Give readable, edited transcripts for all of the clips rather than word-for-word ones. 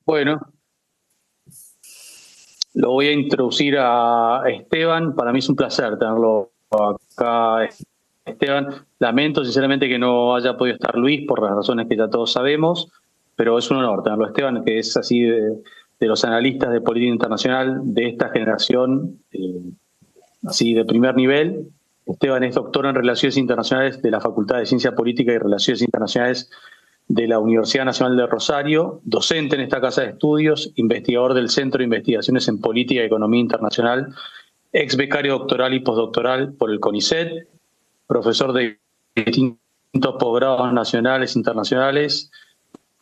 Bueno, lo voy a introducir a Esteban. Para mí es un placer tenerlo acá, Esteban. Lamento sinceramente que no haya podido estar Luis por las razones que ya todos sabemos, pero es un honor tenerlo, Esteban, que es así de los analistas de política internacional de esta generación, así de primer nivel. Esteban es doctor en Relaciones Internacionales de la Facultad de Ciencia Política y Relaciones Internacionales de la Universidad Nacional de Rosario, docente en esta casa de estudios, investigador del Centro de Investigaciones en Política y Economía Internacional, ex becario doctoral y postdoctoral por el CONICET, profesor de distintos posgrados nacionales e internacionales,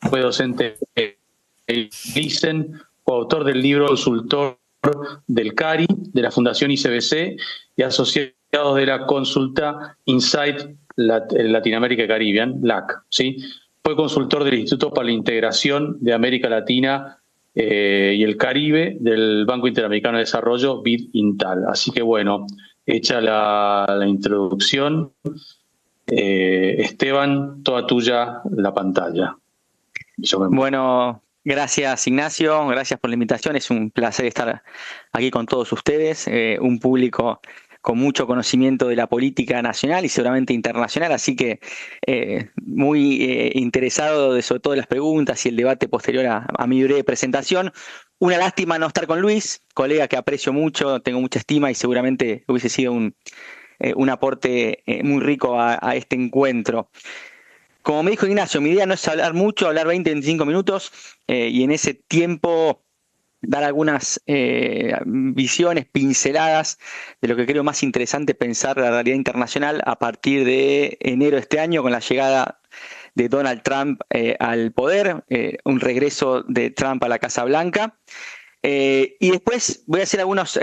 fue docente del LICEN, coautor del libro Consultor del CARI, de la Fundación ICBC y asociado de la consulta Insight Latinoamérica y Caribbean, LAC, ¿sí? Fue consultor del Instituto para la Integración de América Latina y el Caribe del Banco Interamericano de Desarrollo, BID-INTAL. Así que bueno, hecha la introducción, Esteban, toda tuya la pantalla. Bueno, gracias Ignacio, gracias por la invitación. Es un placer estar aquí con todos ustedes, un público con mucho conocimiento de la política nacional y seguramente internacional, así que muy interesado de sobre todo de las preguntas y el debate posterior a mi breve presentación. Una lástima no estar con Luis, colega que aprecio mucho, tengo mucha estima y seguramente hubiese sido un aporte muy rico a este encuentro. Como me dijo Ignacio, mi idea no es hablar mucho, hablar 20, 25 minutos y en ese tiempo dar algunas visiones, pinceladas de lo que creo más interesante pensar la realidad internacional a partir de enero de este año con la llegada de Donald Trump al poder, un regreso de Trump a la Casa Blanca. Y después voy a hacer algunos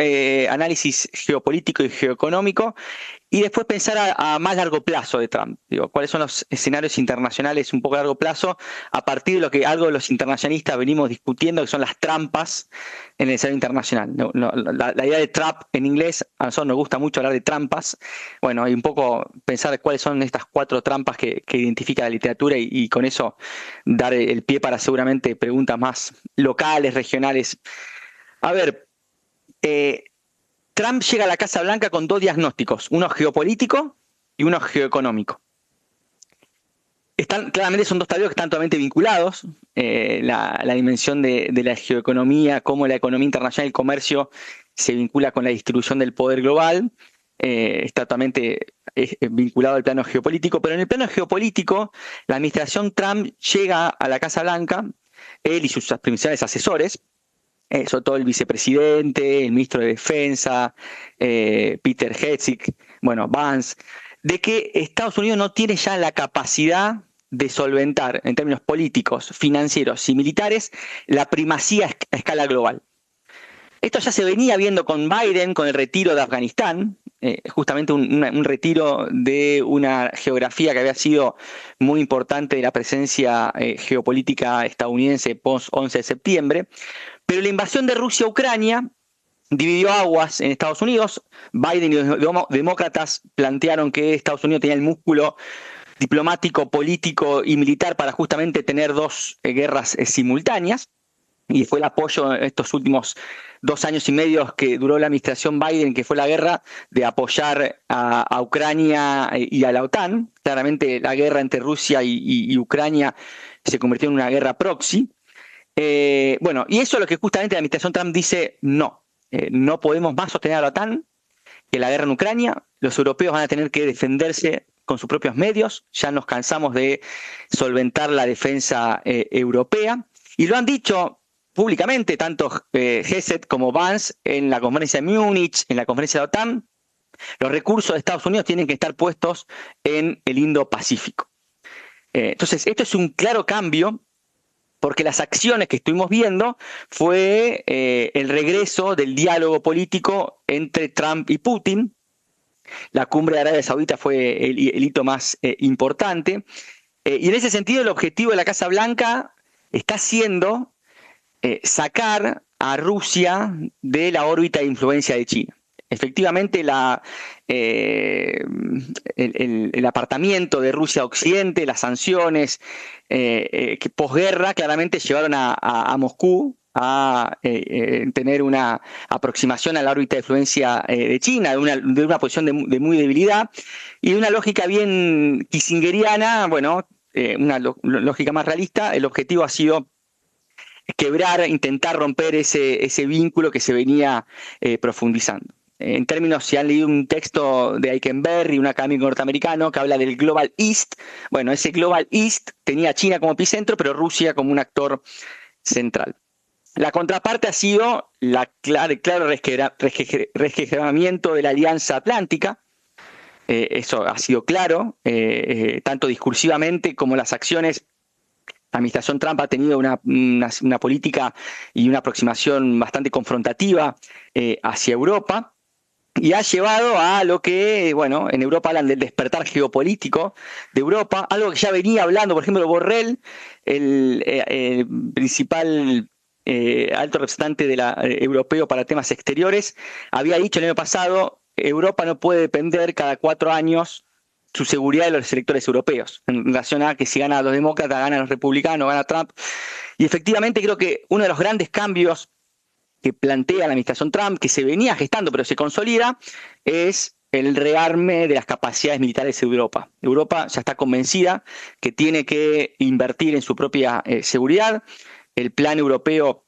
análisis geopolítico y geoeconómico y después pensar a más largo plazo de Trump. Digo, cuáles son los escenarios internacionales un poco a largo plazo a partir de lo que algo de los internacionalistas venimos discutiendo, que son las trampas en el escenario internacional. La idea de trap en inglés, a nosotros nos gusta mucho hablar de trampas. Bueno, y un poco pensar cuáles son estas 4 trampas que identifica la literatura y con eso dar el pie para seguramente preguntas más locales, regionales. A ver, Trump llega a la Casa Blanca con 2 diagnósticos, uno geopolítico y uno geoeconómico. Claramente son 2 tableros que están totalmente vinculados, la dimensión de la geoeconomía, cómo la economía internacional y el comercio se vincula con la distribución del poder global, está totalmente vinculado al plano geopolítico, pero en el plano geopolítico la administración Trump llega a la Casa Blanca, él y sus principales asesores, sobre todo el vicepresidente, el ministro de Defensa, Peter Hegseth, bueno, Vance, de que Estados Unidos no tiene ya la capacidad de solventar en términos políticos, financieros y militares la primacía a escala global. Esto ya se venía viendo con Biden, con el retiro de Afganistán, justamente un retiro de una geografía que había sido muy importante de la presencia geopolítica estadounidense post-11 de septiembre. Pero la invasión de Rusia a Ucrania dividió aguas en Estados Unidos. Biden y los demócratas plantearon que Estados Unidos tenía el músculo diplomático, político y militar para justamente tener 2 guerras simultáneas. Y fue el apoyo en estos últimos 2 años y medio que duró la administración Biden, que fue la guerra de apoyar a Ucrania y a la OTAN. Claramente la guerra entre Rusia y Ucrania se convirtió en una guerra proxy. Bueno, y eso es lo que justamente la administración Trump dice, no podemos más sostener a la OTAN, que la guerra en Ucrania, los europeos van a tener que defenderse con sus propios medios, ya nos cansamos de solventar la defensa europea, y lo han dicho públicamente tanto Hegseth como Vance en la conferencia de Múnich, en la conferencia de la OTAN, los recursos de Estados Unidos tienen que estar puestos en el Indo-Pacífico. Entonces, esto es un claro cambio porque las acciones que estuvimos viendo fue el regreso del diálogo político entre Trump y Putin. La cumbre de Arabia Saudita fue el hito más importante. Y en ese sentido el objetivo de la Casa Blanca está siendo sacar a Rusia de la órbita de influencia de China. Efectivamente, el apartamiento de Rusia a Occidente, las sanciones que posguerra claramente llevaron a Moscú a tener una aproximación a la órbita de influencia de China, de una posición de muy debilidad y de una lógica bien kissingeriana, bueno, una lógica más realista. El objetivo ha sido quebrar, intentar romper ese vínculo que se venía profundizando. En términos, si han leído un texto de Eikenberry, un académico norteamericano, que habla del Global East, bueno, ese Global East tenía a China como epicentro, pero Rusia como un actor central. La contraparte ha sido el claro resquebrajamiento de la Alianza Atlántica. Eso ha sido claro, tanto discursivamente como las acciones. La administración Trump ha tenido una política y una aproximación bastante confrontativa hacia Europa y ha llevado a lo que, bueno, en Europa hablan del despertar geopolítico de Europa, algo que ya venía hablando, por ejemplo, Borrell, el principal alto representante europeo para temas exteriores, había dicho el año pasado, Europa no puede depender cada 4 años su seguridad de los electores europeos, en relación a que si gana los demócratas, ganan los republicanos, gana Trump. Y efectivamente creo que uno de los grandes cambios que plantea la administración Trump, que se venía gestando pero se consolida, es el rearme de las capacidades militares de Europa. Europa ya está convencida que tiene que invertir en su propia seguridad. El plan europeo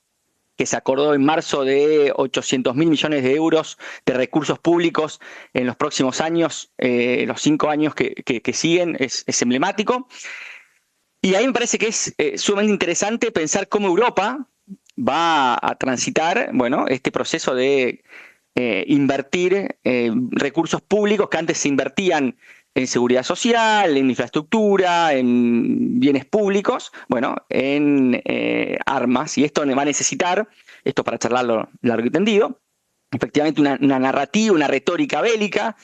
que se acordó en marzo de 800.000 millones de euros de recursos públicos en los próximos años, los 5 años que siguen, es emblemático. Y ahí me parece que es sumamente interesante pensar cómo Europa va a transitar, bueno, este proceso de invertir recursos públicos que antes se invertían en seguridad social, en infraestructura, en bienes públicos, bueno, en armas. Y esto va a necesitar, esto para charlarlo largo y tendido, efectivamente una narrativa, una retórica bélica,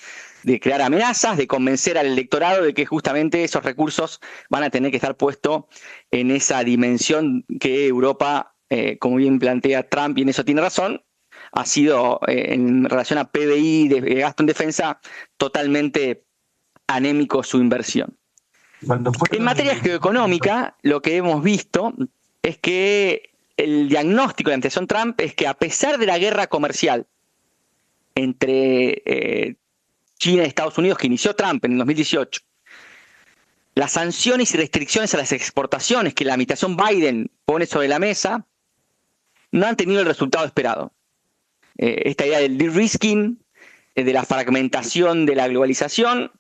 de crear amenazas, de convencer al electorado de que justamente esos recursos van a tener que estar puestos en esa dimensión que Europa, como bien plantea Trump, y en eso tiene razón, ha sido en relación a PBI, de gasto en defensa, totalmente anémico su inversión. En materia geoeconómica, lo que hemos visto es que el diagnóstico de la administración Trump es que a pesar de la guerra comercial entre China y Estados Unidos que inició Trump en el 2018, las sanciones y restricciones a las exportaciones que la administración Biden pone sobre la mesa no han tenido el resultado esperado. Esta idea del de-risking, de la fragmentación de la globalización,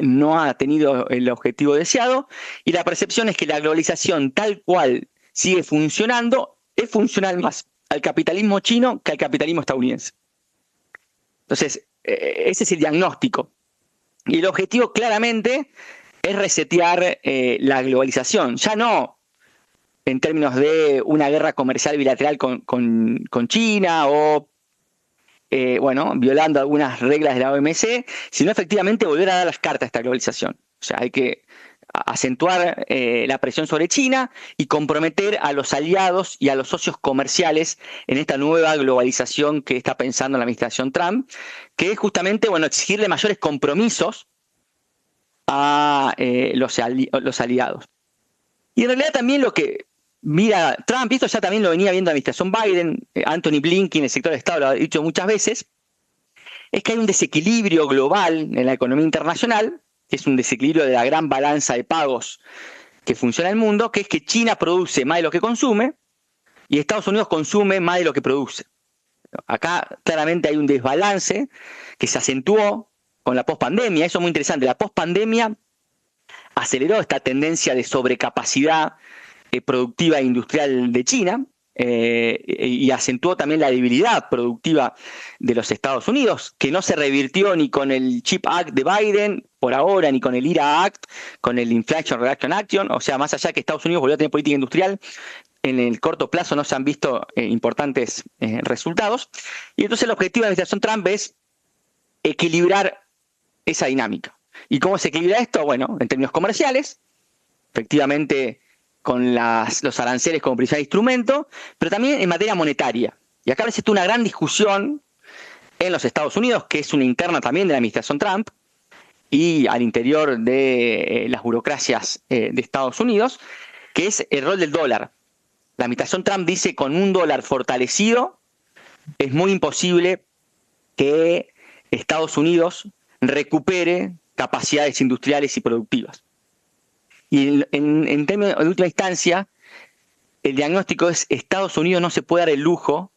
no ha tenido el objetivo deseado, y la percepción es que la globalización tal cual sigue funcionando es funcional más al capitalismo chino que al capitalismo estadounidense. Entonces, ese es el diagnóstico. Y el objetivo claramente es resetear la globalización, ya no en términos de una guerra comercial bilateral con China o bueno, violando algunas reglas de la OMC, sino efectivamente volver a dar las cartas a esta globalización. O sea, hay que acentuar la presión sobre China y comprometer a los aliados y a los socios comerciales en esta nueva globalización que está pensando la administración Trump, que es justamente, bueno, exigirle mayores compromisos a los aliados. Y en realidad también lo que mira Trump, y esto ya también lo venía viendo la administración Biden, Anthony Blinken, el sector de Estado, lo ha dicho muchas veces, es que hay un desequilibrio global en la economía internacional, que es un desequilibrio de la gran balanza de pagos que funciona en el mundo, que es que China produce más de lo que consume y Estados Unidos consume más de lo que produce. Acá claramente hay un desbalance que se acentuó con la pospandemia. Eso es muy interesante. La pospandemia aceleró esta tendencia de sobrecapacidad productiva e industrial de China y acentuó también la debilidad productiva de los Estados Unidos, que no se revirtió ni con el Chip Act de Biden por ahora, ni con el IRA Act, con el Inflation Reduction Action. O sea, más allá que Estados Unidos volvió a tener política industrial, en el corto plazo no se han visto importantes resultados. Y entonces el objetivo de la administración Trump es equilibrar esa dinámica. ¿Y cómo se equilibra esto? Bueno, en términos comerciales, efectivamente con los aranceles como principal instrumento, pero también en materia monetaria. Y acá a veces está una gran discusión en los Estados Unidos, que es una interna también de la administración Trump, y al interior de las burocracias de Estados Unidos, que es el rol del dólar. La administración Trump dice con un dólar fortalecido es muy imposible que Estados Unidos recupere capacidades industriales y productivas. Y en términos de última instancia, el diagnóstico es Estados Unidos no se puede dar el lujo,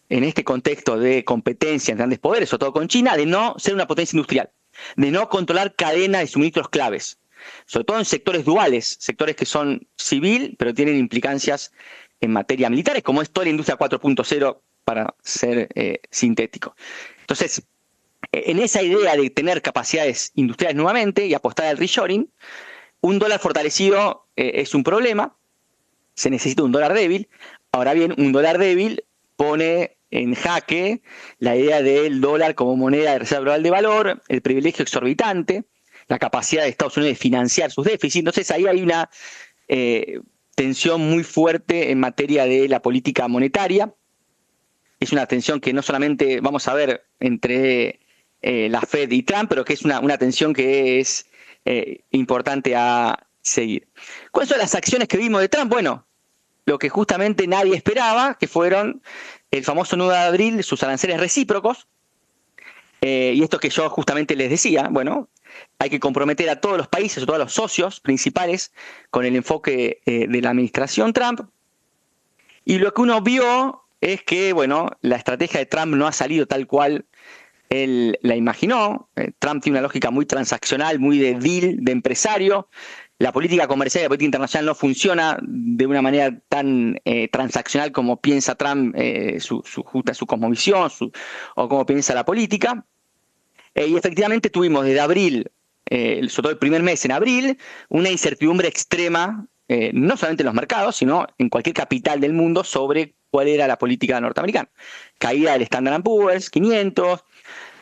en este contexto de competencia en grandes poderes, sobre todo con China, de no ser una potencia industrial, de no controlar cadenas de suministros claves, sobre todo en sectores duales, sectores que son civil, pero tienen implicancias en materia militares, como es toda la industria 4.0, para ser sintético. Entonces, en esa idea de tener capacidades industriales nuevamente y apostar al reshoring, un dólar fortalecido es un problema, se necesita un dólar débil. Ahora bien, un dólar débil pone en jaque la idea del dólar como moneda de reserva global de valor, el privilegio exorbitante, la capacidad de Estados Unidos de financiar sus déficits. Entonces ahí hay una tensión muy fuerte en materia de la política monetaria. Es una tensión que no solamente vamos a ver entre la Fed y Trump, pero que es una tensión que es importante a seguir. ¿Cuáles son las acciones que vimos de Trump? Bueno, lo que justamente nadie esperaba, que fueron el famoso 9 de abril, sus aranceles recíprocos, y esto que yo justamente les decía, bueno, hay que comprometer a todos los países, a todos los socios principales, con el enfoque de la administración Trump, y lo que uno vio es que, bueno, la estrategia de Trump no ha salido tal cual él la imaginó. Trump tiene una lógica muy transaccional, muy de deal, de empresario. La política comercial y la política internacional no funciona de una manera tan transaccional como piensa Trump, su cosmovisión, o como piensa la política. Y efectivamente tuvimos desde abril, sobre todo el primer mes en abril, una incertidumbre extrema, no solamente en los mercados, sino en cualquier capital del mundo sobre cuál era la política norteamericana. Caída del Standard & Poor's 500,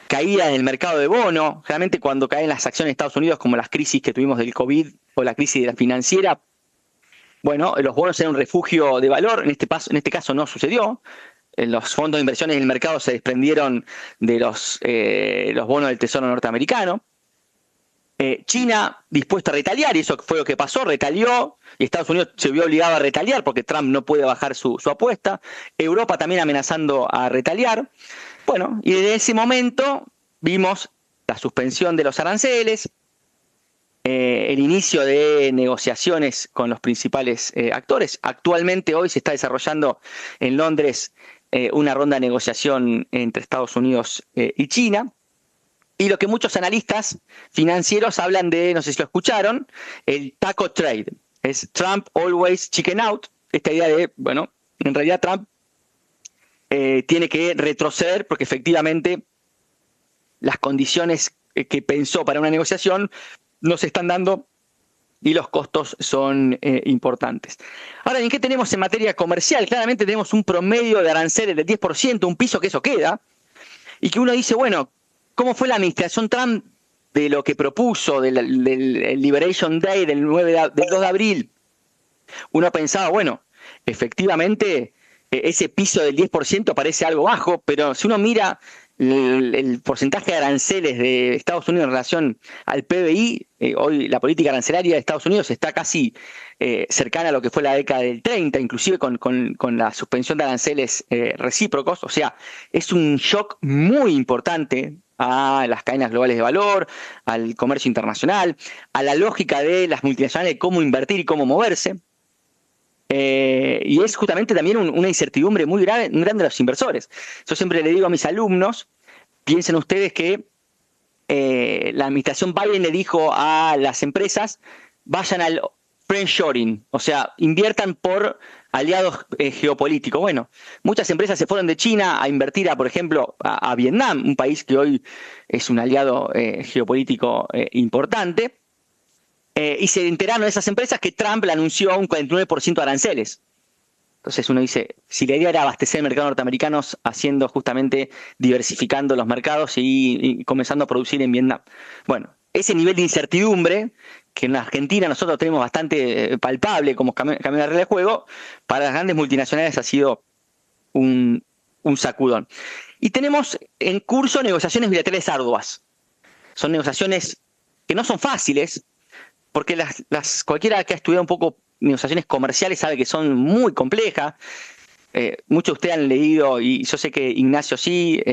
caída en el mercado de bono. Generalmente cuando caen las acciones de Estados Unidos, como las crisis que tuvimos del COVID o la crisis de la financiera, bueno, los bonos eran un refugio de valor. En este caso no sucedió. Los fondos de inversiones del mercado se desprendieron de los bonos del Tesoro norteamericano. China dispuesta a retaliar, y eso fue lo que pasó, retalió, y Estados Unidos se vio obligado a retaliar porque Trump no puede bajar su apuesta. Europa también amenazando a retaliar. Bueno, y desde ese momento vimos la suspensión de los aranceles, el inicio de negociaciones con los principales actores. Actualmente hoy se está desarrollando en Londres una ronda de negociación entre Estados Unidos y China. Y lo que muchos analistas financieros hablan de, no sé si lo escucharon, el taco trade. Es Trump always chicken out. Esta idea de, bueno, en realidad Trump tiene que retroceder porque efectivamente las condiciones que pensó para una negociación no se están dando y los costos son importantes. Ahora, ¿en qué tenemos en materia comercial? Claramente tenemos un promedio de aranceles del 10%, un piso que eso queda, y que uno dice, bueno, ¿cómo fue la administración Trump de lo que propuso del Liberation Day del 2 de abril? Uno pensaba, bueno, efectivamente ese piso del 10% parece algo bajo, pero si uno mira el porcentaje de aranceles de Estados Unidos en relación al PBI, hoy la política arancelaria de Estados Unidos está casi cercana a lo que fue la década del 30, inclusive con la suspensión de aranceles recíprocos. O sea, es un shock muy importante a las cadenas globales de valor, al comercio internacional, a la lógica de las multinacionales de cómo invertir y cómo moverse. Y es justamente también una incertidumbre muy grande de los inversores. Yo siempre le digo a mis alumnos, piensen ustedes que la administración Biden le dijo a las empresas, vayan al friendshoring, o sea, inviertan por aliados geopolíticos. Bueno, muchas empresas se fueron de China a invertir, por ejemplo, a Vietnam, un país que hoy es un aliado geopolítico importante. Y se enteraron de esas empresas que Trump le anunció un 49% de aranceles. Entonces uno dice, si la idea era abastecer el mercado norteamericano haciendo justamente, diversificando los mercados y comenzando a producir en Vietnam. Bueno, ese nivel de incertidumbre que en la Argentina nosotros tenemos bastante palpable como cambio de regla de juego, para las grandes multinacionales ha sido un sacudón. Y tenemos en curso negociaciones bilaterales arduas. Son negociaciones que no son fáciles, porque cualquiera que ha estudiado un poco negociaciones comerciales sabe que son muy complejas. Muchos de ustedes han leído, y yo sé que Ignacio sí,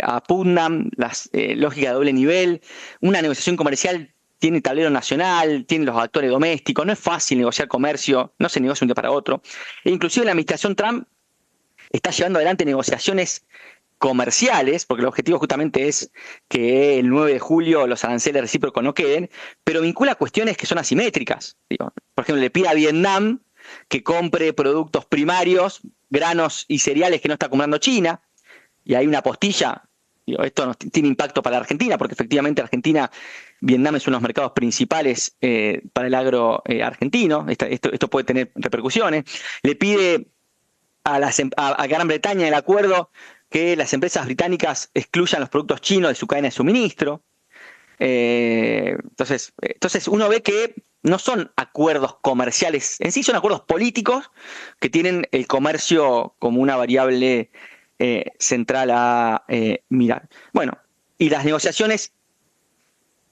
a Putnam, las lógicas de doble nivel. Una negociación comercial tiene tablero nacional, tiene los actores domésticos, no es fácil negociar comercio, no se negocia un día para otro. E inclusive la administración Trump está llevando adelante negociaciones comerciales, porque el objetivo justamente es que el 9 de julio los aranceles recíprocos no queden, pero vincula cuestiones que son asimétricas. Digo, por ejemplo, le pide a Vietnam que compre productos primarios, granos y cereales que no está comprando China, y hay una postilla. Digo, esto no tiene impacto para la Argentina, porque efectivamente Argentina, Vietnam es uno de los mercados principales para el agro argentino. Esto puede tener repercusiones. Le pide a Gran Bretaña el acuerdo que las empresas británicas excluyan los productos chinos de su cadena de suministro. Entonces uno ve que no son acuerdos comerciales en sí, son acuerdos políticos que tienen el comercio como una variable central a mirar. Bueno, y las negociaciones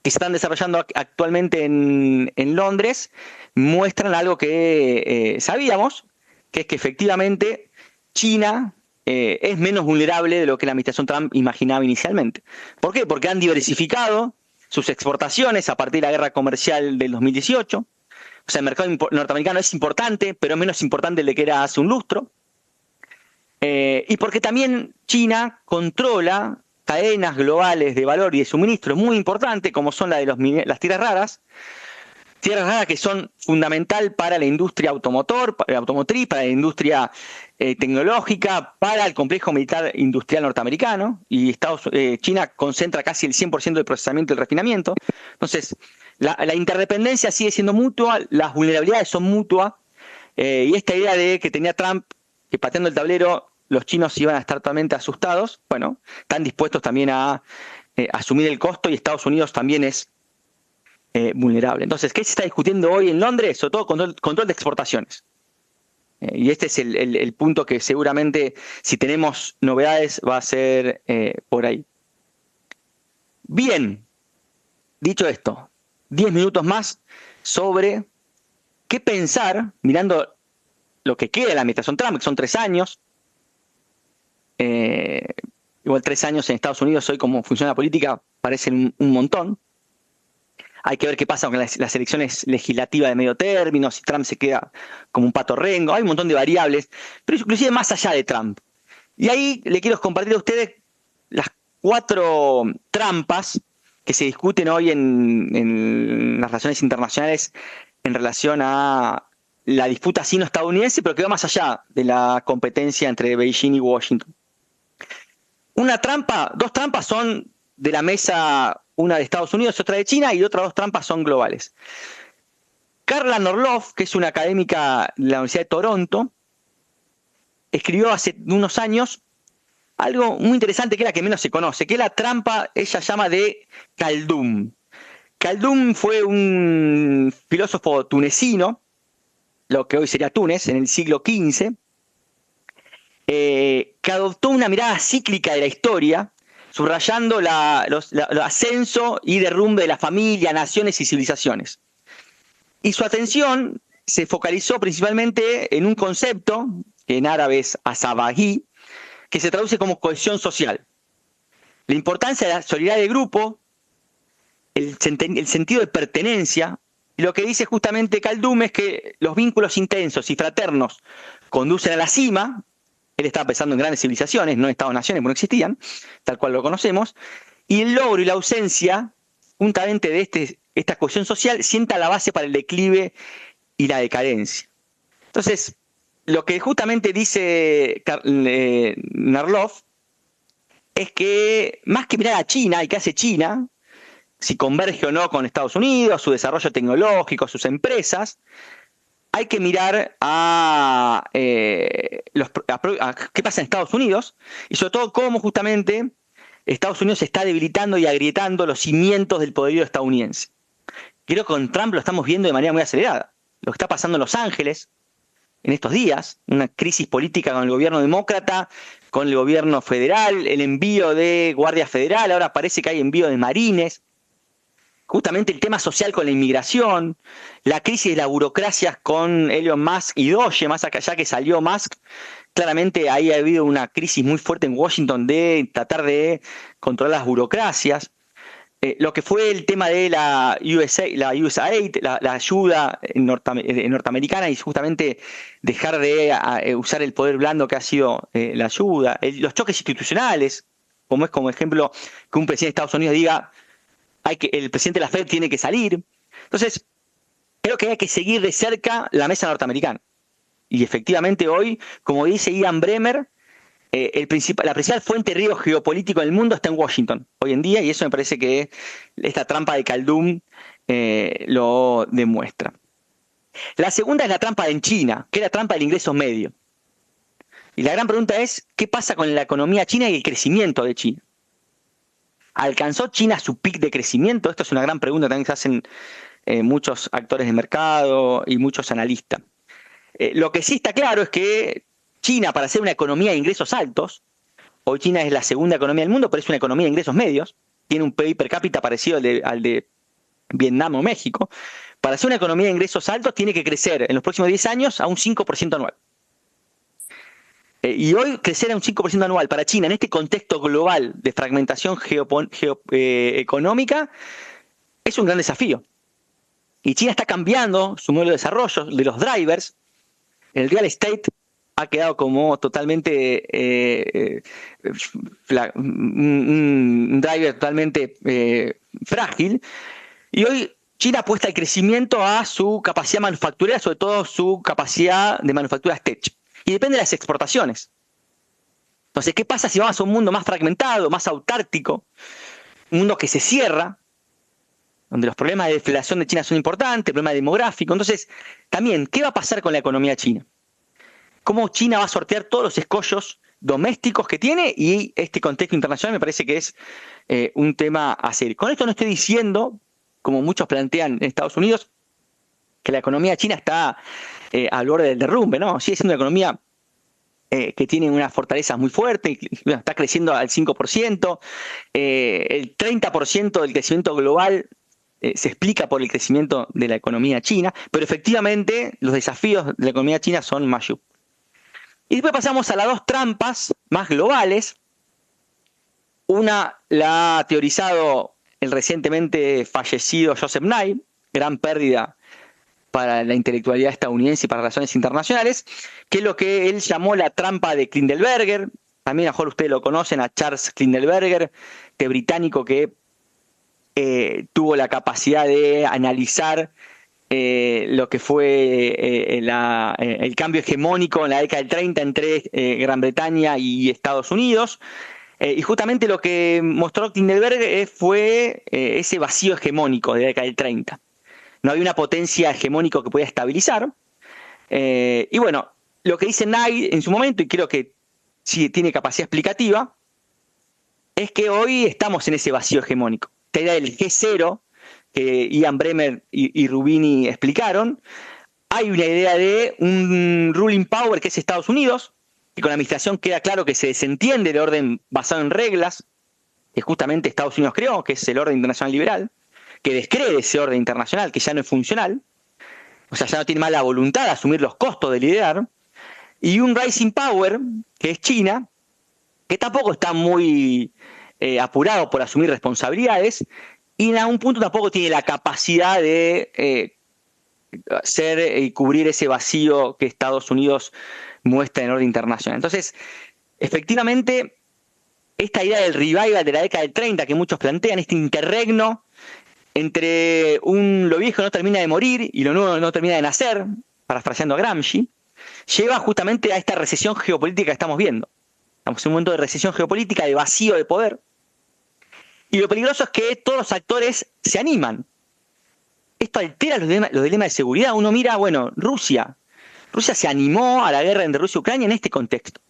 que se están desarrollando actualmente en Londres muestran algo que sabíamos, que es que efectivamente China es menos vulnerable de lo que la administración Trump imaginaba inicialmente. ¿Por qué? Porque han diversificado sus exportaciones a partir de la guerra comercial del 2018. O sea, el mercado norteamericano es importante, pero es menos importante del que era hace un lustro. Y porque también China controla cadenas globales de valor y de suministro muy importantes, como son las de las tierras raras que son fundamental para la industria automotriz, para la industria tecnológica, para el complejo militar industrial norteamericano, y China concentra casi el 100% del procesamiento y el refinamiento. Entonces, la interdependencia sigue siendo mutua, las vulnerabilidades son mutuas, y esta idea de que tenía Trump, que pateando el tablero los chinos iban a estar totalmente asustados, bueno, están dispuestos también a asumir el costo, y Estados Unidos también es vulnerable. Entonces, ¿qué se está discutiendo hoy en Londres? Sobre todo control de exportaciones. Y este es el punto que seguramente, si tenemos novedades, va a ser por ahí. Bien, dicho esto, 10 minutos más sobre qué pensar, mirando lo que queda de la administración Trump, que son 3 años. Igual 3 años en Estados Unidos, hoy como funciona la política, parecen un montón. Hay que ver qué pasa con las elecciones legislativas de medio término, si Trump se queda como un pato rengo. Hay un montón de variables, pero inclusive más allá de Trump. Y ahí le quiero compartir a ustedes las 4 trampas que se discuten hoy en las relaciones internacionales en relación a la disputa sino-estadounidense, pero que va más allá de la competencia entre Beijing y Washington. 2 trampas son de la mesa, una de Estados Unidos, otra de China, y otras 2 trampas son globales. Carla Norloff, que es una académica de la Universidad de Toronto, escribió hace unos años algo muy interesante, que es la que menos se conoce, que es la trampa, ella llama, de Khaldun. Khaldun fue un filósofo tunecino, lo que hoy sería Túnez, en el siglo XV, que adoptó una mirada cíclica de la historia, subrayando el ascenso y derrumbe de la familia, naciones y civilizaciones. Y su atención se focalizó principalmente en un concepto, que en árabe es asabahi, que se traduce como cohesión social. La importancia de la solidaridad de grupo, el sentido de pertenencia, y lo que dice justamente Khaldun es que los vínculos intensos y fraternos conducen a la cima. Él estaba pensando en grandes civilizaciones, no en Estados-naciones, porque no existían, tal cual lo conocemos, y el logro y la ausencia, juntamente de esta cohesión social, sienta la base para el declive y la decadencia. Entonces, lo que justamente dice Narloff es que, más que mirar a China y qué hace China, si converge o no con Estados Unidos, su desarrollo tecnológico, sus empresas, hay que mirar a qué pasa en Estados Unidos, y sobre todo cómo justamente Estados Unidos está debilitando y agrietando los cimientos del poderío estadounidense. Creo que con Trump lo estamos viendo de manera muy acelerada. Lo que está pasando en Los Ángeles, en estos días, una crisis política con el gobierno demócrata, con el gobierno federal, el envío de Guardia Federal, ahora parece que hay envío de marines, justamente el tema social con la inmigración, la crisis de las burocracias con Elon Musk y Doge, más allá que salió Musk, claramente ahí ha habido una crisis muy fuerte en Washington de tratar de controlar las burocracias. Lo que fue el tema de la USAID, la ayuda norteamericana y justamente dejar de usar el poder blando que ha sido la ayuda, los choques institucionales, como es como ejemplo que un presidente de Estados Unidos diga el presidente de la Fed tiene que salir. Entonces, creo que hay que seguir de cerca la mesa norteamericana. Y efectivamente hoy, como dice Ian Bremmer, la principal fuente de riesgo geopolítico en el mundo está en Washington hoy en día, y eso me parece que esta trampa de Khaldun lo demuestra. La segunda es la trampa en China, que es la trampa del ingreso medio. Y la gran pregunta es, ¿qué pasa con la economía china y el crecimiento de China? ¿Alcanzó China su pic de crecimiento? Esto es una gran pregunta también que se hacen muchos actores de mercado y muchos analistas. Lo que sí está claro es que China, para ser una economía de ingresos altos, hoy China es la segunda economía del mundo, pero es una economía de ingresos medios, tiene un PIB per cápita parecido al de Vietnam o México. Para ser una economía de ingresos altos tiene que crecer en los próximos 10 años a un 5% anual. Y hoy crecer a un 5% anual para China en este contexto global de fragmentación económica es un gran desafío. Y China está cambiando su modelo de desarrollo de los drivers. El real estate ha quedado como totalmente un driver totalmente frágil. Y hoy China apuesta al crecimiento a su capacidad manufacturera, sobre todo su capacidad de manufacturas tech. Y depende de las exportaciones. Entonces, ¿qué pasa si vamos a un mundo más fragmentado, más autártico? Un mundo que se cierra, donde los problemas de deflación de China son importantes, el problema demográfico. Entonces, también, ¿qué va a pasar con la economía china? ¿Cómo China va a sortear todos los escollos domésticos que tiene? Y este contexto internacional me parece que es un tema a seguir. Con esto no estoy diciendo, como muchos plantean en Estados Unidos, que la economía china está al borde del derrumbe, ¿no? Sigue siendo una economía que tiene una fortaleza muy fuerte, está creciendo al 5%, el 30% del crecimiento global se explica por el crecimiento de la economía china, pero efectivamente los desafíos de la economía china son mayúsculos. Y después pasamos a las dos trampas más globales. Una la ha teorizado el recientemente fallecido Joseph Nye, gran pérdida para la intelectualidad estadounidense y para relaciones internacionales, que es lo que él llamó la trampa de Klindelberger. También a lo mejor ustedes lo conocen, a Charles Klindelberger, este británico que tuvo la capacidad de analizar lo que fue el cambio hegemónico en la década del 30 entre Gran Bretaña y Estados Unidos. Y justamente lo que mostró Klindelberger fue ese vacío hegemónico de la década del 30. No había una potencia hegemónica que podía estabilizar. Y bueno, lo que dice Nye en su momento, y creo que sí tiene capacidad explicativa, es que hoy estamos en ese vacío hegemónico. Esta idea del G0 que Ian Bremmer y Rubini explicaron, hay una idea de un ruling power que es Estados Unidos, que con la administración queda claro que se desentiende del orden basado en reglas, que justamente Estados Unidos creó, que es el orden internacional liberal, que descree ese orden internacional, que ya no es funcional, o sea, ya no tiene más la voluntad de asumir los costos de liderar, y un rising power, que es China, que tampoco está muy apurado por asumir responsabilidades, y en algún punto tampoco tiene la capacidad de hacer y cubrir ese vacío que Estados Unidos muestra en orden internacional. Entonces, efectivamente, esta idea del revival de la década del 30 que muchos plantean, este interregno entre lo viejo no termina de morir y lo nuevo no termina de nacer, parafraseando a Gramsci, lleva justamente a esta recesión geopolítica que estamos viendo. Estamos en un momento de recesión geopolítica, de vacío de poder. Y lo peligroso es que todos los actores se animan. Esto altera los dilemas de seguridad. Uno mira, bueno, Rusia se animó a la guerra entre Rusia y Ucrania en este contexto.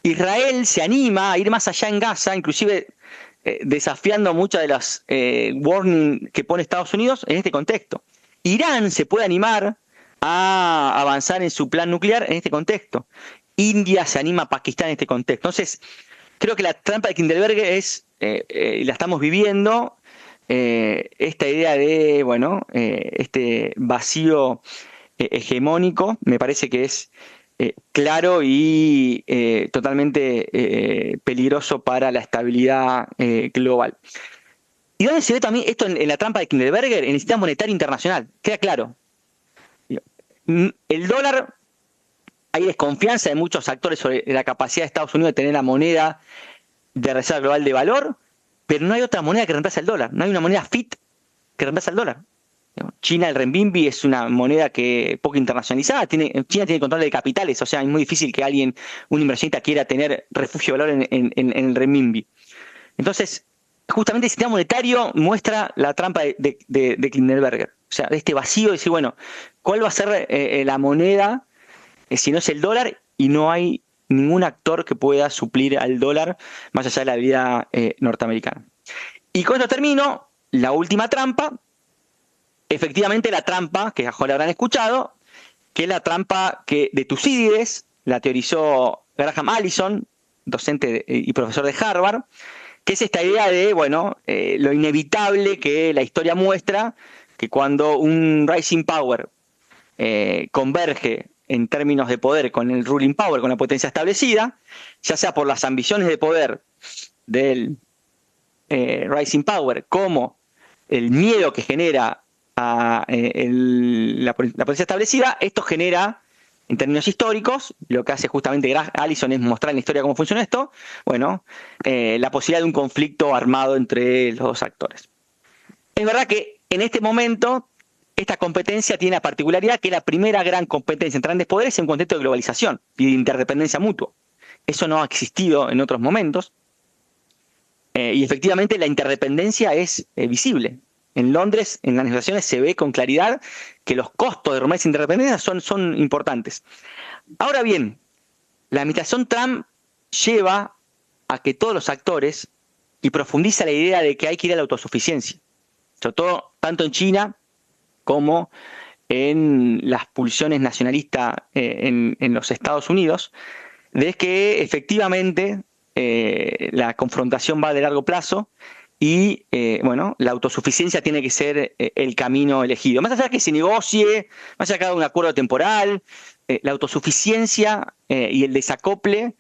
Israel se anima a ir más allá en Gaza, inclusive desafiando muchas de las warnings que pone Estados Unidos en este contexto. Irán se puede animar a avanzar en su plan nuclear en este contexto. India se anima a Pakistán en este contexto. Entonces, creo que la trampa de Kindleberger es, la estamos viviendo, esta idea de, este vacío hegemónico, me parece que es claro y totalmente peligroso para la estabilidad global. ¿Y dónde se ve también esto en la trampa de Kindleberger? En el sistema monetario internacional, queda claro. El dólar, hay desconfianza de muchos actores sobre la capacidad de Estados Unidos de tener la moneda de reserva global de valor, pero no hay otra moneda que reemplace el dólar, no hay una moneda FIT que reemplace el dólar. China, el renminbi, es una moneda que poco internacionalizada, China tiene control de capitales, o sea, es muy difícil que un inversionista quiera tener refugio de valor en el renminbi. Entonces, justamente el sistema monetario muestra la trampa de Kindleberger, o sea, de este vacío de decir, bueno, ¿cuál va a ser la moneda si no es el dólar? Y no hay ningún actor que pueda suplir al dólar más allá de la vida norteamericana. Y con esto termino, la última trampa, efectivamente la trampa, que ahora habrán escuchado, que es la trampa de Tucídides, la teorizó Graham Allison, docente y profesor de Harvard, que es esta idea de, lo inevitable que la historia muestra, que cuando un rising power converge en términos de poder con el ruling power, con la potencia establecida, ya sea por las ambiciones de poder del rising power, como el miedo que genera la potencia establecida, esto genera, en términos históricos, lo que hace justamente Allison es mostrar en la historia cómo funciona esto, la posibilidad de un conflicto armado entre los dos actores. Es verdad que en este momento esta competencia tiene la particularidad que la primera gran competencia entre grandes poderes es un contexto de globalización y de interdependencia mutua. Eso no ha existido en otros momentos. Y efectivamente la interdependencia es visible. En Londres, en las negociaciones, se ve con claridad que los costos de romper esa interdependencia son importantes. Ahora bien, la administración Trump lleva a que todos los actores, y profundiza la idea de que hay que ir a la autosuficiencia, sobre todo tanto en China como en las pulsiones nacionalistas en los Estados Unidos, de que efectivamente la confrontación va de largo plazo y la autosuficiencia tiene que ser el camino elegido. Más allá de que se negocie, más allá de que haga un acuerdo temporal, la autosuficiencia y el desacople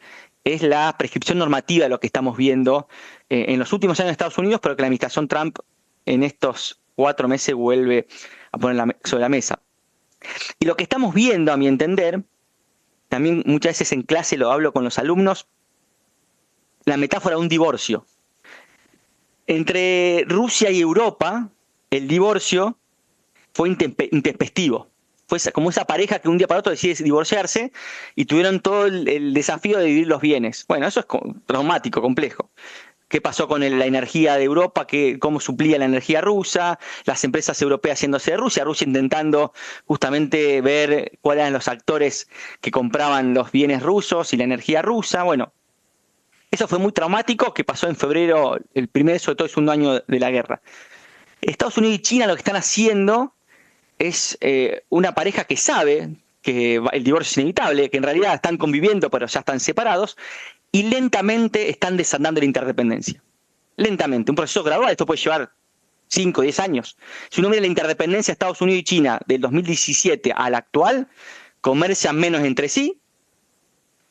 es la prescripción normativa de lo que estamos viendo en los últimos años en Estados Unidos, pero que la administración Trump en estos 4 meses vuelve a poner sobre la mesa. Y lo que estamos viendo, a mi entender, también muchas veces en clase lo hablo con los alumnos, la metáfora de un divorcio. Entre Rusia y Europa, el divorcio fue intempestivo. Fue como esa pareja que un día para otro decide divorciarse y tuvieron todo el desafío de dividir los bienes. Bueno, eso es traumático, complejo. ¿Qué pasó con la energía de Europa? ¿Cómo suplía la energía rusa? Las empresas europeas haciéndose de Rusia, Rusia intentando justamente ver cuáles eran los actores que compraban los bienes rusos y la energía rusa. Bueno, eso fue muy traumático, que pasó en febrero, el primer, sobre todo el segundo año de la guerra. Estados Unidos y China lo que están haciendo es una pareja que sabe que el divorcio es inevitable, que en realidad están conviviendo pero ya están separados, y lentamente están desandando la interdependencia. Lentamente, un proceso gradual, esto puede llevar 5 o 10 años. Si uno mira la interdependencia de Estados Unidos y China del 2017 al actual, comercian menos entre sí,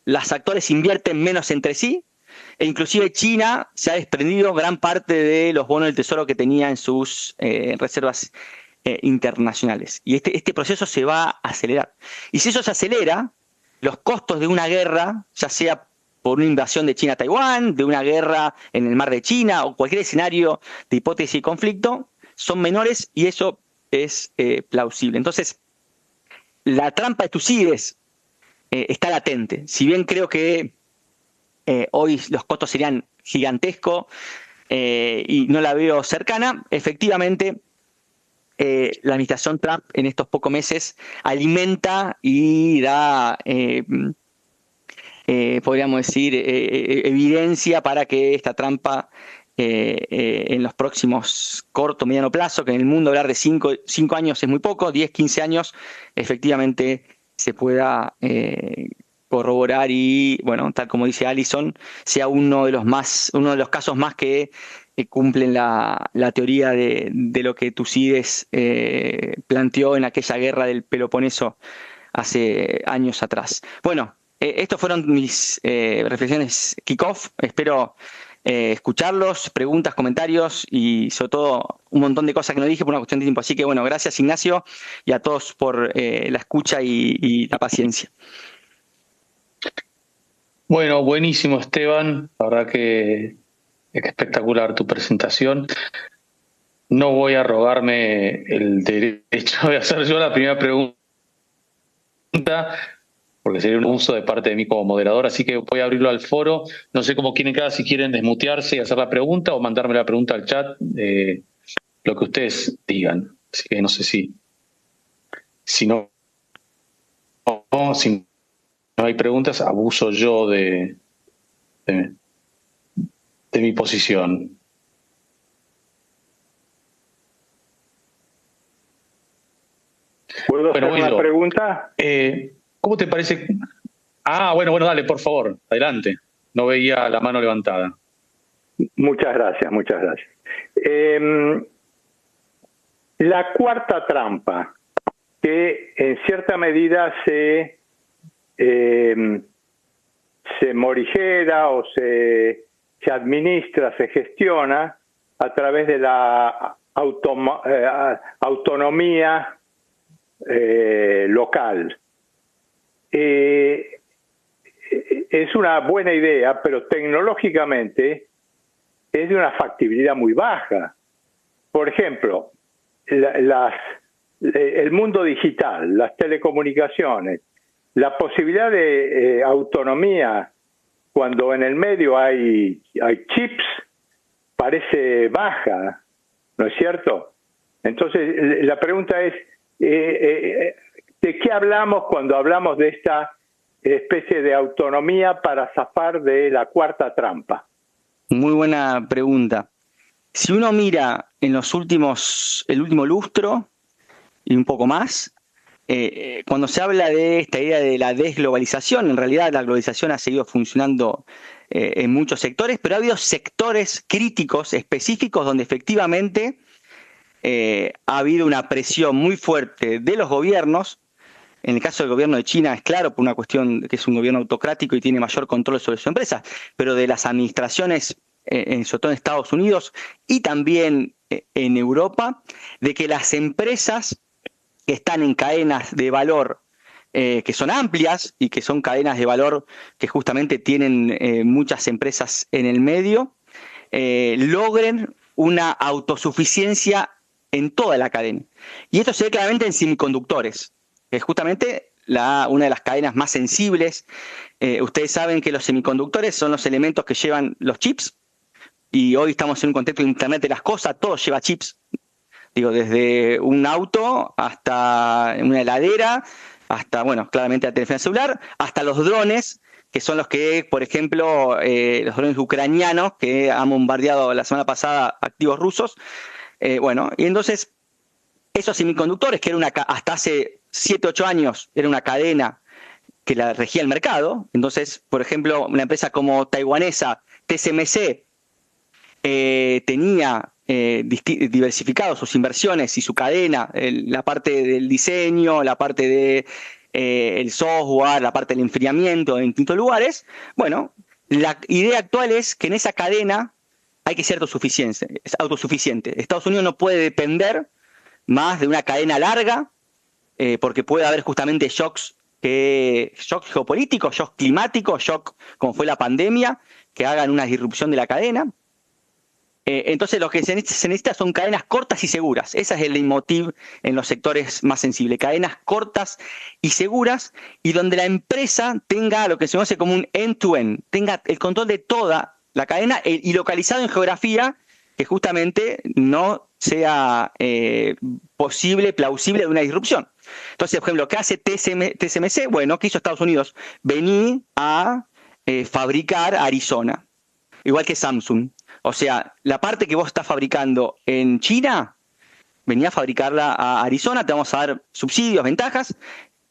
los actores invierten menos entre sí, e inclusive China se ha desprendido gran parte de los bonos del tesoro que tenía en sus reservas internacionales. Y este proceso se va a acelerar. Y si eso se acelera, los costos de una guerra, ya sea por una invasión de China a Taiwán, de una guerra en el mar de China o cualquier escenario de hipótesis y conflicto, son menores y eso es plausible. Entonces, la trampa de Tucídides está latente. Si bien creo que hoy los costos serían gigantescos y no la veo cercana, efectivamente la administración Trump en estos pocos meses alimenta y da podríamos decir, evidencia para que esta trampa en los próximos corto, mediano plazo, que en el mundo hablar de 5 años es muy poco, 10, 15 años, efectivamente se pueda corroborar y, bueno, tal como dice Allison, sea uno de los casos más que cumplen la teoría de lo que Tucídides planteó en aquella guerra del Peloponeso hace años atrás. Bueno, estos fueron mis reflexiones kick-off. Espero escucharlos, preguntas, comentarios y sobre todo un montón de cosas que no dije por una cuestión de tiempo. Así que bueno, gracias Ignacio y a todos por la escucha y la paciencia. Bueno, buenísimo Esteban, la verdad que espectacular tu presentación. No voy a rogarme el derecho de hacer yo la primera pregunta, porque sería un uso de parte de mí como moderador, así que voy a abrirlo al foro. No sé cómo quieren quedar, si quieren desmutearse y hacer la pregunta o mandarme la pregunta al chat, lo que ustedes digan. Así que no sé si no hay preguntas, abuso yo de mi posición. ¿Puedo hacer una pregunta? ¿Cómo te parece? Bueno, dale, por favor, adelante. No veía la mano levantada. Muchas gracias, muchas gracias. La cuarta trampa, que en cierta medida se morigera o se administra, se gestiona a través de la autonomía local. Es una buena idea, pero tecnológicamente es de una factibilidad muy baja. Por ejemplo, el mundo digital, las telecomunicaciones, la posibilidad de autonomía cuando en el medio hay chips parece baja, ¿no es cierto? Entonces, la pregunta es, ¿de qué hablamos cuando hablamos de esta especie de autonomía para zafar de la cuarta trampa? Muy buena pregunta. Si uno mira en el último lustro y un poco más, cuando se habla de esta idea de la desglobalización, en realidad la globalización ha seguido funcionando en muchos sectores, pero ha habido sectores críticos específicos donde efectivamente ha habido una presión muy fuerte de los gobiernos. En el caso del gobierno de China es claro, por una cuestión que es un gobierno autocrático y tiene mayor control sobre sus empresas, pero de las administraciones, sobre todo en Estados Unidos y también en Europa, de que las empresas que están en cadenas de valor que son amplias y que son cadenas de valor que justamente tienen muchas empresas en el medio, logren una autosuficiencia en toda la cadena. Y esto se ve claramente en semiconductores, que es justamente una de las cadenas más sensibles. Ustedes saben que los semiconductores son los elementos que llevan los chips, y hoy estamos en un contexto de Internet de las cosas, todo lleva chips. Digo, desde un auto hasta una heladera, hasta, bueno, claramente la telefonía celular, hasta los drones, que son los que, por ejemplo, los drones ucranianos que han bombardeado la semana pasada activos rusos. Bueno, y entonces esos semiconductores, que era hasta hace 7, 8 años, era una cadena que la regía el mercado. Entonces, por ejemplo, una empresa como taiwanesa, TSMC, tenía diversificado sus inversiones y su cadena, la parte del diseño, la parte de el software, la parte del enfriamiento en distintos lugares. Bueno, la idea actual es que en esa cadena hay que ser autosuficiente. Estados Unidos no puede depender más de una cadena larga, porque puede haber justamente shocks geopolíticos, shocks climáticos, shocks como fue la pandemia, que hagan una disrupción de la cadena. Entonces lo que se necesita son cadenas cortas y seguras. Ese es el leitmotiv en los sectores más sensibles. Cadenas cortas y seguras, y donde la empresa tenga lo que se conoce como un end-to-end, tenga el control de toda la cadena y localizado en geografía que justamente no sea plausible de una disrupción. Entonces, por ejemplo, ¿qué hace TSMC? Bueno, ¿qué hizo Estados Unidos? Venir a fabricar Arizona, igual que Samsung. O sea, la parte que vos estás fabricando en China, venía a fabricarla a Arizona, te vamos a dar subsidios, ventajas,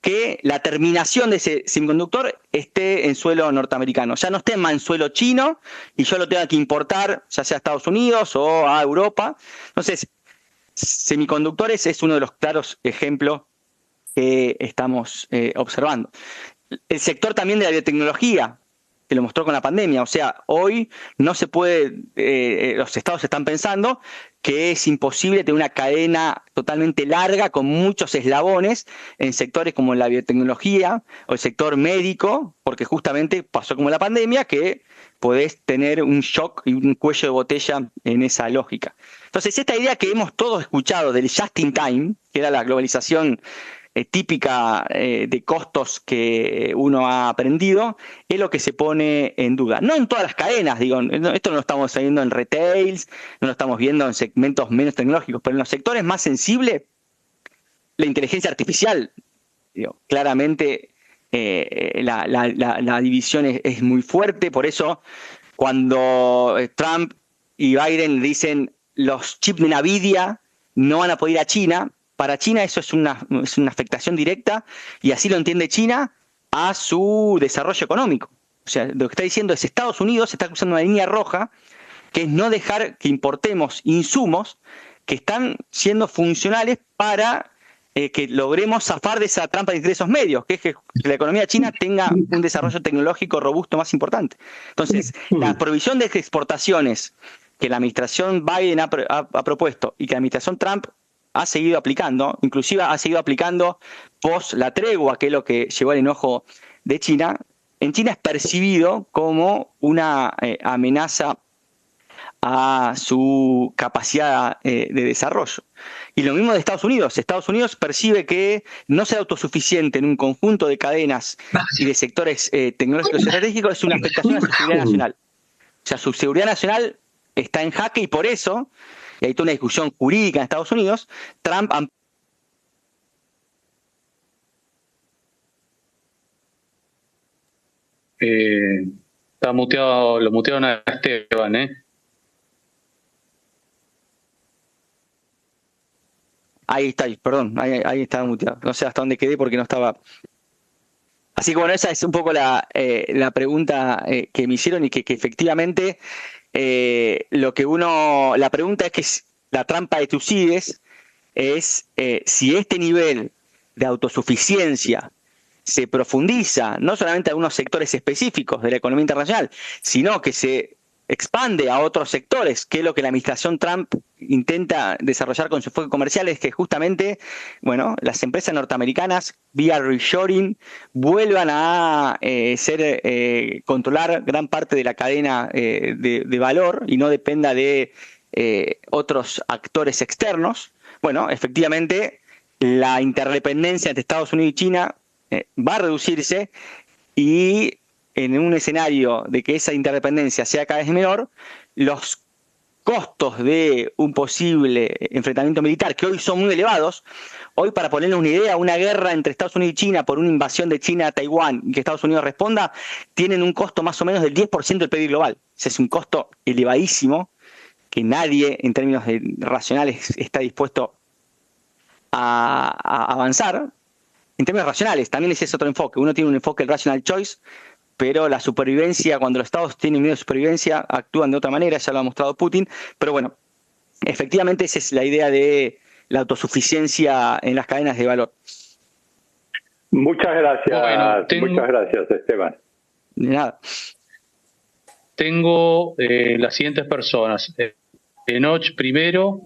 que la terminación de ese semiconductor esté en suelo norteamericano, ya no esté más en suelo chino y yo lo tenga que importar, ya sea a Estados Unidos o a Europa. Entonces, semiconductores es uno de los claros ejemplos que estamos observando. El sector también de la biotecnología, que lo mostró con la pandemia. O sea, hoy no se puede, los estados están pensando que es imposible tener una cadena totalmente larga con muchos eslabones en sectores como la biotecnología o el sector médico, porque justamente pasó como la pandemia que podés tener un shock y un cuello de botella en esa lógica. Entonces, esta idea que hemos todos escuchado del just in time, que era la globalización típica de costos que uno ha aprendido, es lo que se pone en duda. No en todas las cadenas, digo, esto no lo estamos viendo en retails, no lo estamos viendo en segmentos menos tecnológicos, pero en los sectores más sensibles, la inteligencia artificial, digo, claramente la división es muy fuerte, por eso cuando Trump y Biden dicen los chips de Nvidia no van a poder ir a China, para China eso es una afectación directa, y así lo entiende China, a su desarrollo económico. O sea, lo que está diciendo es Estados Unidos está cruzando una línea roja, que es no dejar que importemos insumos que están siendo funcionales para que logremos zafar de esa trampa de ingresos medios, que es que la economía china tenga un desarrollo tecnológico robusto más importante. Entonces, la provisión de exportaciones que la administración Biden ha propuesto y que la administración Trump ha seguido aplicando, inclusive ha seguido aplicando post la tregua, que es lo que llevó al enojo de China, en China es percibido como una amenaza a su capacidad de desarrollo. Y lo mismo de Estados Unidos. Estados Unidos percibe que no ser autosuficiente en un conjunto de cadenas y de sectores tecnológicos y estratégicos es una afectación a su seguridad nacional. O sea, su seguridad nacional está en jaque y por eso, y hay toda una discusión jurídica en Estados Unidos, Trump está muteado, lo mutearon a Esteban, Ahí está, perdón, ahí estaba muteado. No sé hasta dónde quedé porque no estaba. Así que bueno, esa es un poco la pregunta que me hicieron y que efectivamente la pregunta es que la trampa de Tucídides es si este nivel de autosuficiencia se profundiza no solamente a algunos sectores específicos de la economía internacional, sino que se expande a otros sectores, que es lo que la administración Trump intenta desarrollar con su enfoque comercial, es que justamente, bueno, las empresas norteamericanas, vía reshoring, vuelvan a controlar gran parte de la cadena de valor y no dependa de otros actores externos. Bueno, efectivamente, la interdependencia entre Estados Unidos y China va a reducirse y en un escenario de que esa interdependencia sea cada vez menor, los costos de un posible enfrentamiento militar, que hoy son muy elevados, hoy para ponerle una idea, una guerra entre Estados Unidos y China por una invasión de China a Taiwán y que Estados Unidos responda, tienen un costo más o menos del 10% del PIB global. Ese es un costo elevadísimo que nadie en términos racionales está dispuesto a avanzar. En términos racionales, también ese es otro enfoque. Uno tiene un enfoque, el rational choice, pero la supervivencia, cuando los estados tienen miedo de supervivencia, actúan de otra manera, ya lo ha mostrado Putin. Pero bueno, efectivamente esa es la idea de la autosuficiencia en las cadenas de valor. Muchas gracias, bueno, muchas gracias, Esteban. De nada. Tengo las siguientes personas. Enoch primero,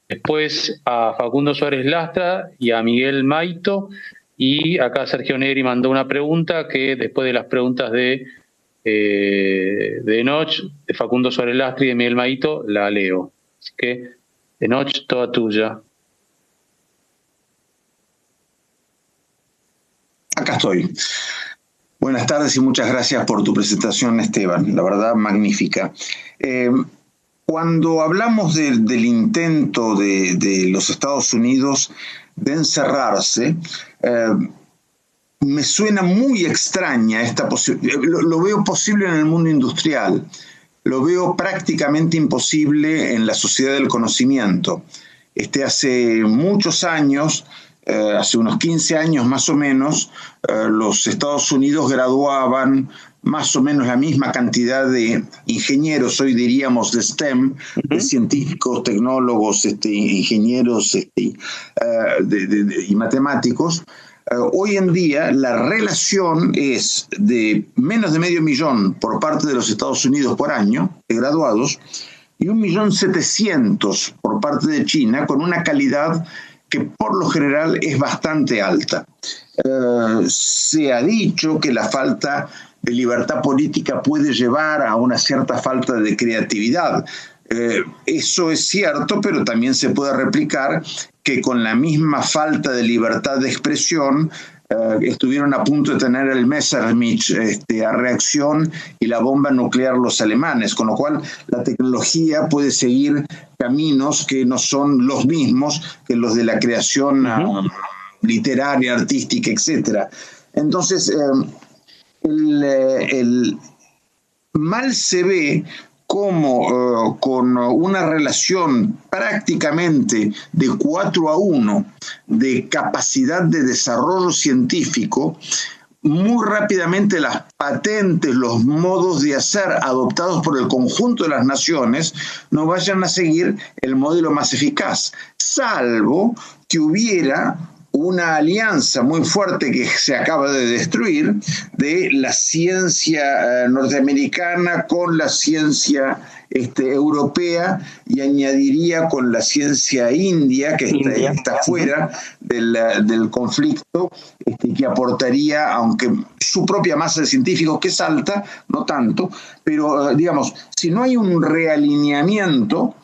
después a Facundo Suárez Lastra y a Miguel Maito. Y acá Sergio Negri mandó una pregunta que después de las preguntas de Enoch, de Facundo Suárez Lastra y de Miguel Maito, la leo. Así que, Enoch, toda tuya. Acá estoy. Buenas tardes y muchas gracias por tu presentación, Esteban. La verdad, magnífica. Cuando hablamos del intento de los Estados Unidos de encerrarse, me suena muy extraña esta posibilidad. Lo veo posible en el mundo industrial, lo veo prácticamente imposible en la sociedad del conocimiento. Hace muchos años, hace unos 15 años más o menos, los Estados Unidos graduaban más o menos la misma cantidad de ingenieros, hoy diríamos de STEM, de científicos, tecnólogos, ingenieros y matemáticos. Hoy en día la relación es de menos de 500.000 por parte de los Estados Unidos por año de graduados y 1.700.000 por parte de China, con una calidad que por lo general es bastante alta. Se ha dicho que la falta de libertad política puede llevar a una cierta falta de creatividad. Eso es cierto, pero también se puede replicar que con la misma falta de libertad de expresión estuvieron a punto de tener el Messerschmitt a reacción y la bomba nuclear los alemanes, con lo cual la tecnología puede seguir caminos que no son los mismos que los de la creación literaria, artística, etc. Entonces, el mal se ve como con una relación prácticamente de 4-1 de capacidad de desarrollo científico, muy rápidamente las patentes, los modos de hacer adoptados por el conjunto de las naciones no vayan a seguir el modelo más eficaz, salvo que hubiera una alianza muy fuerte que se acaba de destruir de la ciencia norteamericana con la ciencia europea, y añadiría con la ciencia india, que está fuera del conflicto, que aportaría, aunque su propia masa de científicos, que es alta, no tanto, pero digamos, si no hay un realineamiento,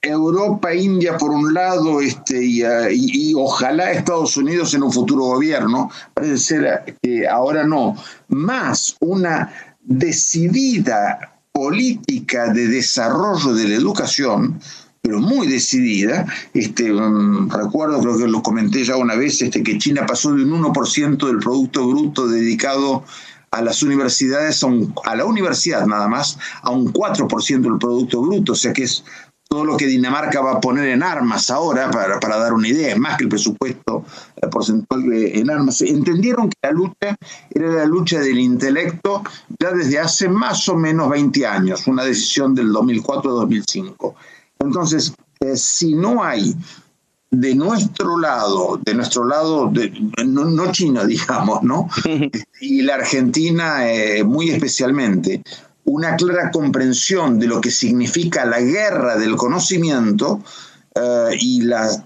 Europa, India por un lado, y ojalá Estados Unidos en un futuro gobierno, parece ser que ahora no, más una decidida política de desarrollo de la educación, pero muy decidida. Recuerdo, creo que lo comenté ya una vez, que China pasó de un 1% del Producto Bruto dedicado a las universidades, a la universidad nada más, a un 4% del Producto Bruto, o sea que es todo lo que Dinamarca va a poner en armas ahora, para dar una idea, es más que el presupuesto porcentual en armas. Entendieron que la lucha era la lucha del intelecto ya desde hace más o menos 20 años, una decisión del 2004-2005. Entonces, si no hay de nuestro lado, no chino, digamos, ¿no? Y la Argentina muy especialmente, una clara comprensión de lo que significa la guerra del conocimiento y las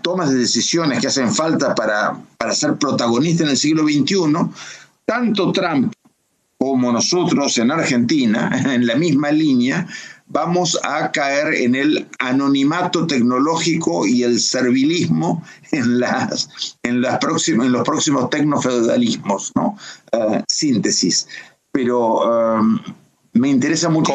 tomas de decisiones que hacen falta para ser protagonistas en el siglo XXI, tanto Trump como nosotros en Argentina, en la misma línea, vamos a caer en el anonimato tecnológico y el servilismo en los próximos tecnofeudalismos, ¿no? Síntesis. Pero me interesa mucho.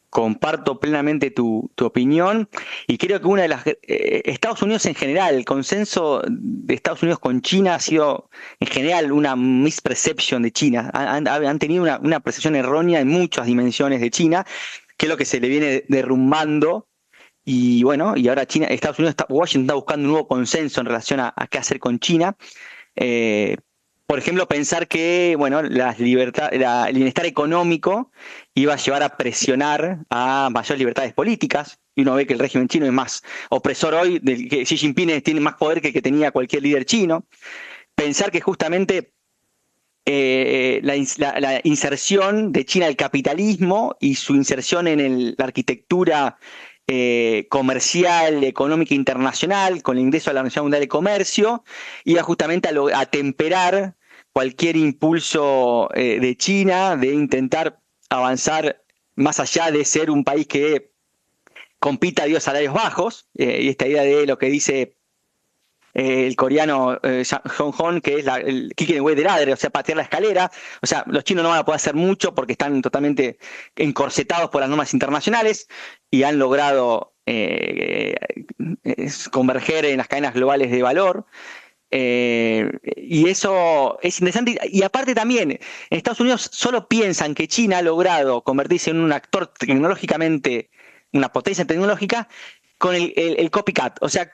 Comparto plenamente tu opinión, y creo que una de las Estados Unidos en general, el consenso de Estados Unidos con China ha sido en general una misperception de China. Han tenido una percepción errónea en muchas dimensiones de China, que es lo que se le viene derrumbando. Y bueno, y ahora Estados Unidos, Washington está buscando un nuevo consenso en relación a qué hacer con China. Por ejemplo, pensar que el bienestar económico iba a llevar a presionar a mayores libertades políticas, y uno ve que el régimen chino es más opresor hoy, que Xi Jinping tiene más poder que el que tenía cualquier líder chino. Pensar que justamente la inserción de China al capitalismo y su inserción en la arquitectura comercial, económica internacional, con el ingreso a la Organización Mundial de Comercio, iba justamente a temperar cualquier impulso de China de intentar avanzar más allá de ser un país que compita a salarios bajos, y esta idea de lo que dice el coreano Jong Hong, que es el kick in the way the ladder, o sea, patear la escalera. O sea, los chinos no van a poder hacer mucho porque están totalmente encorsetados por las normas internacionales y han logrado converger en las cadenas globales de valor. Y eso es interesante. Y aparte también, en Estados Unidos solo piensan que China ha logrado convertirse en un actor tecnológicamente, una potencia tecnológica, con el copycat, o sea,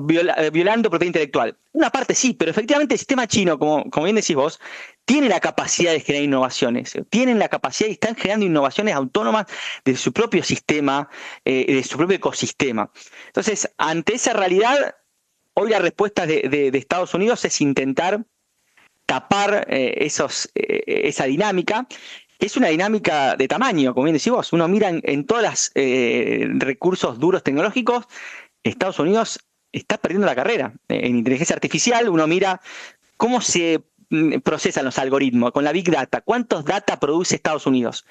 violando propiedad intelectual. Una parte sí, pero efectivamente el sistema chino, como bien decís vos, tiene la capacidad de generar innovaciones, tienen la capacidad y están generando innovaciones autónomas de su propio sistema, de su propio ecosistema. Entonces, ante esa realidad, hoy la respuesta de Estados Unidos es intentar tapar esa dinámica, que es una dinámica de tamaño, como bien decís vos. Uno mira en todos los recursos duros tecnológicos, Estados Unidos está perdiendo la carrera. En inteligencia artificial uno mira cómo se procesan los algoritmos con la Big Data. ¿Cuántos data produce Estados Unidos?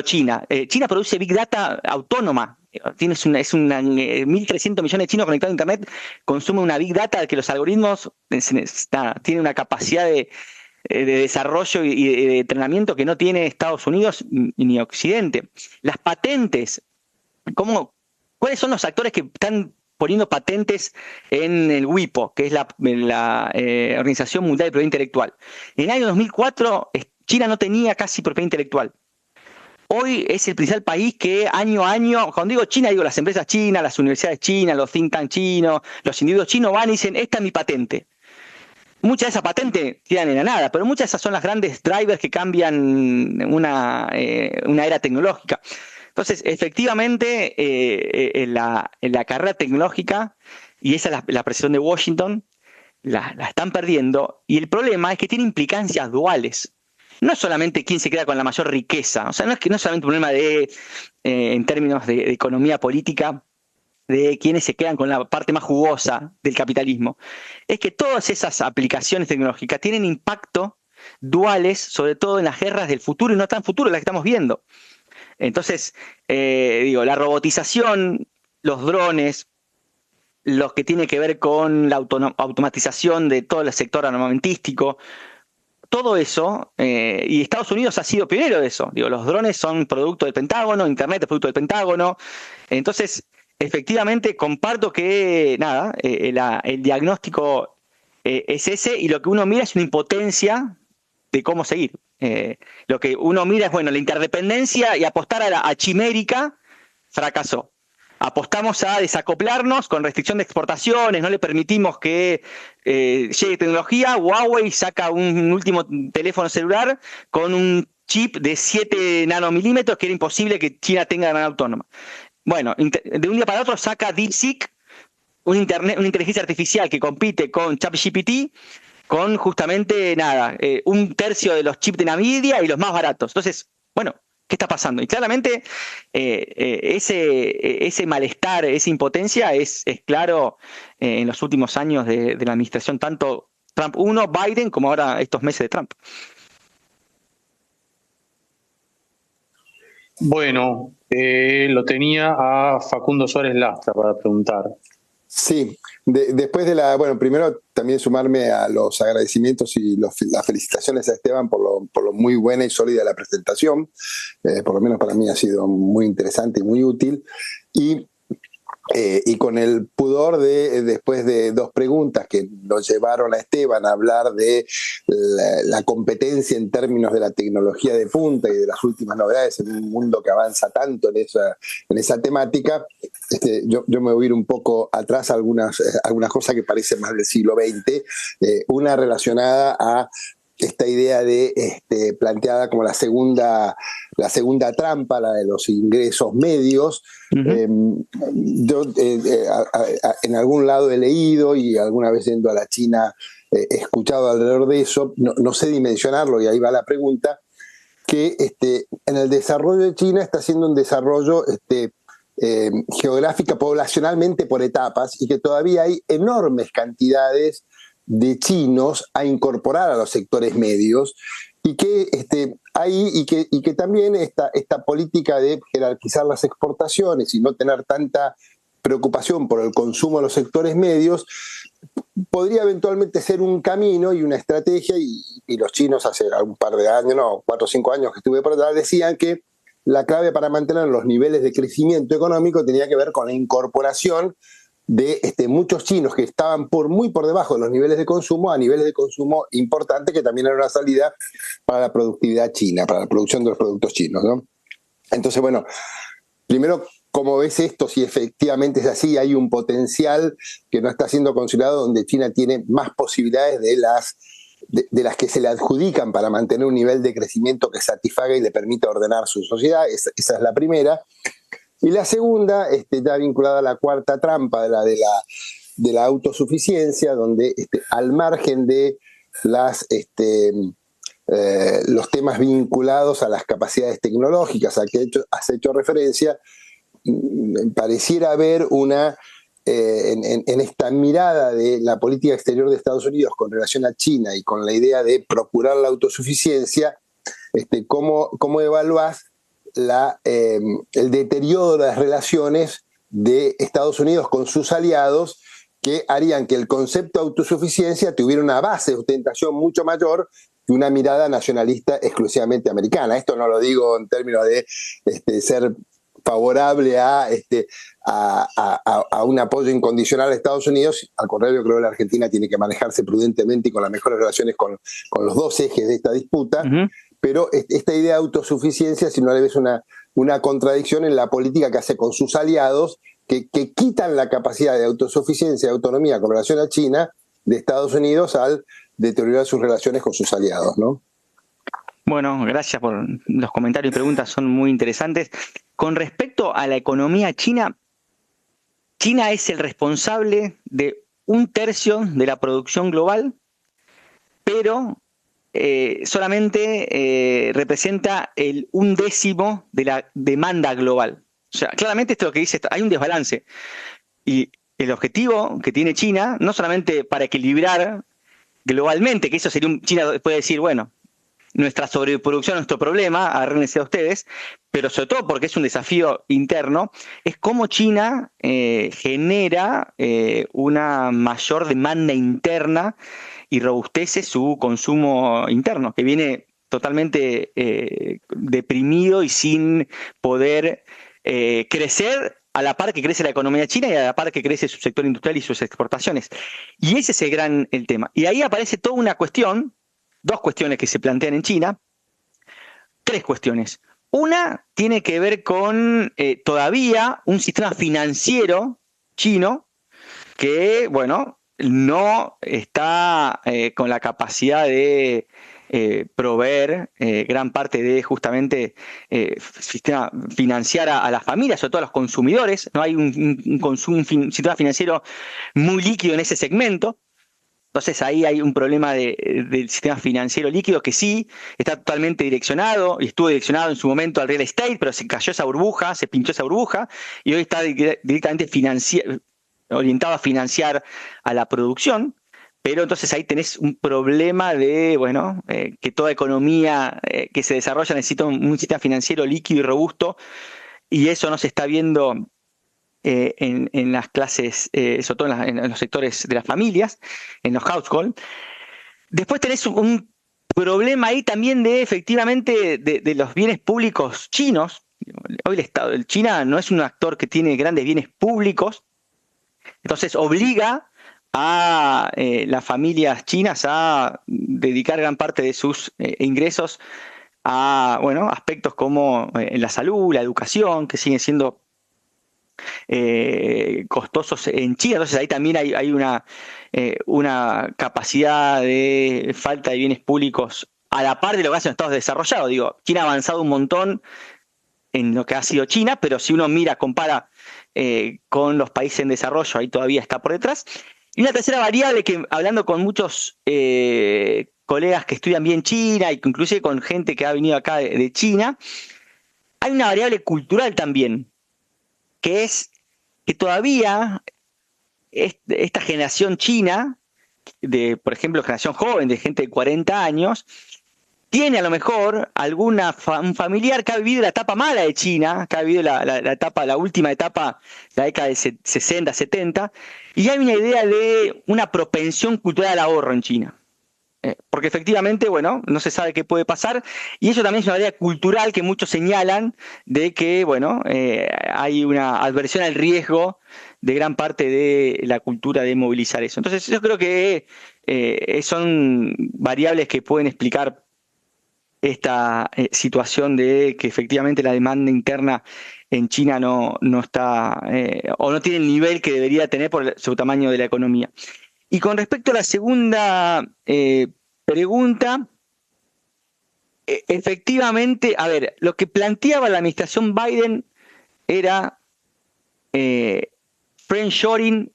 China. China produce Big Data autónoma. 1.300 millones de chinos conectados a Internet, consumen una Big Data que los algoritmos tienen una capacidad de desarrollo y de entrenamiento que no tiene Estados Unidos ni Occidente. Las patentes, ¿cuáles son los actores que están poniendo patentes en el WIPO, que es la Organización Mundial de Propiedad Intelectual? En el año 2004, China no tenía casi propiedad intelectual. Hoy es el principal país que año a año, cuando digo China, digo las empresas chinas, las universidades chinas, los think tanks chinos, los individuos chinos van y dicen, esta es mi patente. Muchas de esas patentes quedan en la nada, pero muchas de esas son las grandes drivers que cambian una era tecnológica. Entonces, efectivamente, la carrera tecnológica, y esa es la presión de Washington, la están perdiendo, y el problema es que tiene implicancias duales. No es solamente quién se queda con la mayor riqueza, o sea, no es solamente un problema en términos de economía política, de quienes se quedan con la parte más jugosa del capitalismo. Es que todas esas aplicaciones tecnológicas tienen impacto duales, sobre todo en las guerras del futuro y no tan futuro, las que estamos viendo. Entonces, la robotización, los drones, los que tienen que ver con la automatización de todo el sector armamentístico, todo eso, y Estados Unidos ha sido pionero de eso. Los drones son producto del Pentágono, Internet es producto del Pentágono. Entonces, efectivamente, comparto que, el diagnóstico es ese, y lo que uno mira es una impotencia de cómo seguir. Lo que uno mira es, la interdependencia, y apostar a chimérica fracasó. Apostamos a desacoplarnos con restricción de exportaciones, no le permitimos que llegue tecnología. Huawei saca un último teléfono celular con un chip de 7 nanomilímetros que era imposible que China tenga de manera autónoma. Bueno, de un día para otro saca DeepSeek, una inteligencia artificial que compite con ChatGPT, con justamente un tercio de los chips de Nvidia y los más baratos. Entonces, ¿qué está pasando? Y claramente ese malestar, esa impotencia es claro en los últimos años de la administración, tanto Trump 1, Biden, como ahora estos meses de Trump. Bueno, lo tenía a Facundo Suárez Lastra para preguntar. Sí, después primero también sumarme a los agradecimientos y las felicitaciones a Esteban por lo muy buena y sólida de la presentación. Por lo menos para mí ha sido muy interesante y muy útil. Y con el pudor después de dos preguntas que nos llevaron a Esteban a hablar de la competencia en términos de la tecnología de punta y de las últimas novedades en un mundo que avanza tanto en esa temática, yo me voy a ir un poco atrás a algunas cosas que parecen más del siglo XX, una relacionada a esta idea planteada como la segunda trampa, la de los ingresos medios. Uh-huh. Yo en algún lado he leído, y alguna vez yendo a la China he escuchado alrededor de eso, no sé dimensionarlo, y ahí va la pregunta, que en el desarrollo de China está haciendo un desarrollo geográfica, poblacionalmente por etapas, y que todavía hay enormes cantidades de chinos a incorporar a los sectores medios, y que y que también esta política de jerarquizar las exportaciones y no tener tanta preocupación por el consumo de los sectores medios podría eventualmente ser un camino y una estrategia, y los chinos hace un par de años, 4 o 5 años que estuve por atrás, decían que la clave para mantener los niveles de crecimiento económico tenía que ver con la incorporación de muchos chinos que estaban muy por debajo de los niveles de consumo a niveles de consumo importantes, que también era una salida para la productividad china, para la producción de los productos chinos, ¿no? Entonces, bueno, primero, ¿cómo ves esto? Si efectivamente es así, hay un potencial que no está siendo considerado, donde China tiene más posibilidades de las que se le adjudican para mantener un nivel de crecimiento que satisfaga y le permita ordenar su sociedad. Esa es la primera. Y la segunda está vinculada a la cuarta trampa de la autosuficiencia, donde al margen de los temas vinculados a las capacidades tecnológicas a que has hecho referencia, pareciera haber en esta mirada de la política exterior de Estados Unidos con relación a China y con la idea de procurar la autosuficiencia, ¿cómo evaluás el deterioro de las relaciones de Estados Unidos con sus aliados, que harían que el concepto de autosuficiencia tuviera una base de ostentación mucho mayor que una mirada nacionalista exclusivamente americana? Esto no lo digo en términos de ser favorable a un apoyo incondicional a Estados Unidos. Al contrario, creo que la Argentina tiene que manejarse prudentemente y con las mejores relaciones con los dos ejes de esta disputa. Uh-huh. Pero esta idea de autosuficiencia, si no le ves una contradicción en la política que hace con sus aliados, que quitan la capacidad de autosuficiencia y autonomía con relación a China de Estados Unidos al deteriorar sus relaciones con sus aliados, ¿no? Bueno, gracias por los comentarios y preguntas, son muy interesantes. Con respecto a la economía china, China es el responsable de 1/3 de la producción global, pero solamente representa el 1/10 de la demanda global. O sea, claramente esto es lo que dice, hay un desbalance. Y el objetivo que tiene China, no solamente para equilibrar globalmente, que eso sería China puede decir, bueno, nuestra sobreproducción es nuestro problema, agárrense a ustedes, pero sobre todo porque es un desafío interno, es cómo China genera una mayor demanda interna y robustece su consumo interno, que viene totalmente deprimido y sin poder crecer a la par que crece la economía china y a la par que crece su sector industrial y sus exportaciones. Y ese es el tema. Y ahí aparece toda una cuestión, 2 cuestiones que se plantean en China, 3 cuestiones. Una tiene que ver con todavía un sistema financiero chino que, bueno, no está con la capacidad de proveer gran parte de justamente sistema financiar a las familias, sobre todo a los consumidores. No hay un sistema financiero muy líquido en ese segmento. Entonces ahí hay un problema del sistema financiero líquido que sí está totalmente direccionado, y estuvo direccionado en su momento al real estate, pero se cayó esa burbuja, se pinchó esa burbuja, y hoy está directamente orientado a financiar a la producción. Pero entonces ahí tenés un problema de, bueno, que toda economía que se desarrolla necesita un sistema financiero líquido y robusto, y eso no se está viendo en las clases, sobre todo en los sectores de las familias, en los households. Después tenés un problema ahí también de, efectivamente, de los bienes públicos chinos. Hoy China no es un actor que tiene grandes bienes públicos, entonces obliga a las familias chinas a dedicar gran parte de sus ingresos a, bueno, aspectos como la salud, la educación, que siguen siendo costosos en China. Entonces ahí también hay una capacidad de falta de bienes públicos a la par de lo que hacen los estados desarrollados. Digo, China ha avanzado un montón en lo que ha sido China, pero si uno compara con los países en desarrollo, ahí todavía está por detrás. Y una tercera variable que, hablando con muchos colegas que estudian bien China, y inclusive con gente que ha venido acá de China, hay una variable cultural también, que es que todavía esta generación china, por ejemplo, generación joven, de gente de 40 años, tiene a lo mejor un familiar que ha vivido la etapa mala de China, que ha vivido la última etapa, la década de 60, 70, y hay una idea de una propensión cultural al ahorro en China. Porque efectivamente, bueno, no se sabe qué puede pasar, y eso también es una idea cultural que muchos señalan de que, bueno, hay una adversión al riesgo gran parte de la cultura de movilizar eso. Entonces yo creo que son variables que pueden explicar esta situación de que efectivamente la demanda interna en China no está o no tiene el nivel que debería tener por su tamaño de la economía. Y con respecto a la segunda pregunta, efectivamente, a ver, lo que planteaba la administración Biden era friendshoring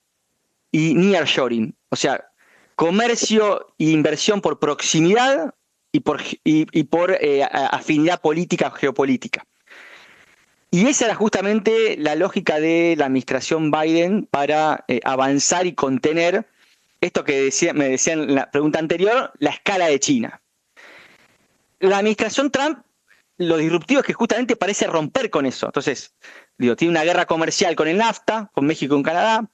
y nearshoring, o sea, comercio e inversión por proximidad y por afinidad política o geopolítica. Y esa era justamente la lógica de la administración Biden para avanzar y contener esto que me decían en la pregunta anterior, la escala de China. La administración Trump, lo disruptivo es que justamente parece romper con eso. Entonces, tiene una guerra comercial con el NAFTA, con México y con Canadá,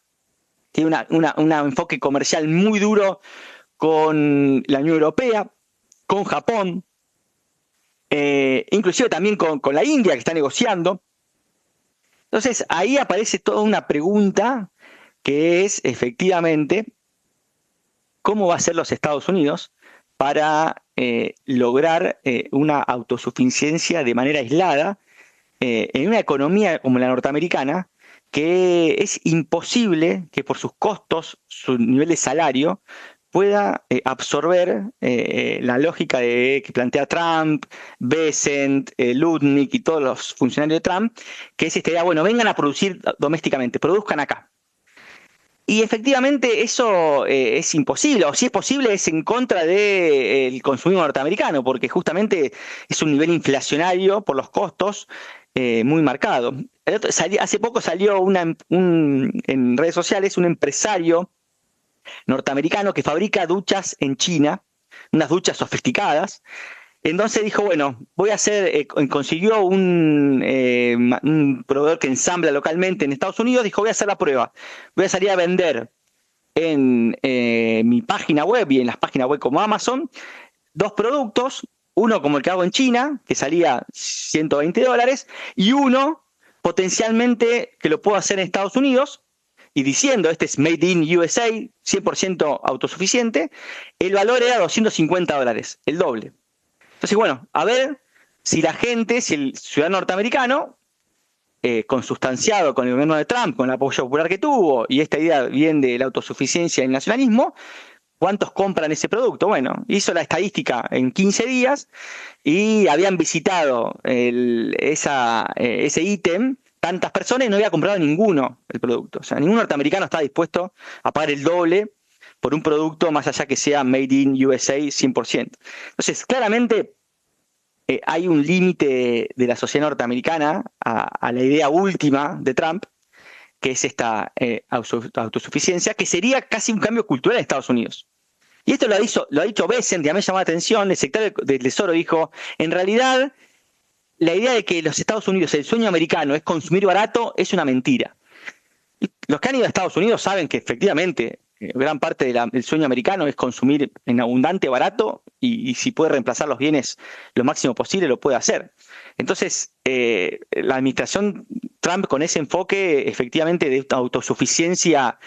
tiene un enfoque comercial muy duro con la Unión Europea, con Japón, inclusive también con la India, que está negociando. Entonces, ahí aparece toda una pregunta que es, efectivamente, ¿cómo va a ser los Estados Unidos para lograr una autosuficiencia de manera aislada en una economía como la norteamericana, que es imposible que por sus costos, su nivel de salario, pueda absorber la lógica que plantea Trump, Bessent, Lutnick y todos los funcionarios de Trump, que es esta idea, bueno, vengan a producir domésticamente, produzcan acá. Y efectivamente eso es imposible, o si es posible es en contra del consumismo norteamericano, porque justamente es un nivel inflacionario por los costos muy marcado. Hace poco salió en redes sociales un empresario norteamericano que fabrica duchas en China, unas duchas sofisticadas. Entonces dijo, bueno, voy a hacer, consiguió un proveedor que ensambla localmente en Estados Unidos, dijo, voy a hacer la prueba, voy a salir a vender en mi página web y en las páginas web como Amazon, 2 productos, uno como el que hago en China, que salía $120, y uno potencialmente que lo puedo hacer en Estados Unidos, y diciendo, este es Made in USA, 100% autosuficiente, el valor era $250, el doble. Entonces, bueno, a ver si la gente, si el ciudadano norteamericano, consustanciado con el gobierno de Trump, con el apoyo popular que tuvo, y esta idea bien de la autosuficiencia y el nacionalismo, ¿cuántos compran ese producto? Bueno, hizo la estadística en 15 días y habían visitado ese ítem tantas personas y no había comprado ninguno el producto. O sea, ningún norteamericano está dispuesto a pagar el doble por un producto más allá que sea Made in USA 100%. Entonces, claramente hay un límite de la sociedad norteamericana a la idea última de Trump, que es esta autosuficiencia, que sería casi un cambio cultural en Estados Unidos. Y esto lo ha dicho Bessent, y a mí me llamó la atención, el secretario del Tesoro dijo, en realidad, la idea de que los Estados Unidos, el sueño americano es consumir barato, es una mentira. Los que han ido a Estados Unidos saben que efectivamente gran parte del sueño americano es consumir en abundante, barato, y si puede reemplazar los bienes lo máximo posible, lo puede hacer. Entonces, la administración Trump con ese enfoque efectivamente de autosuficiencia,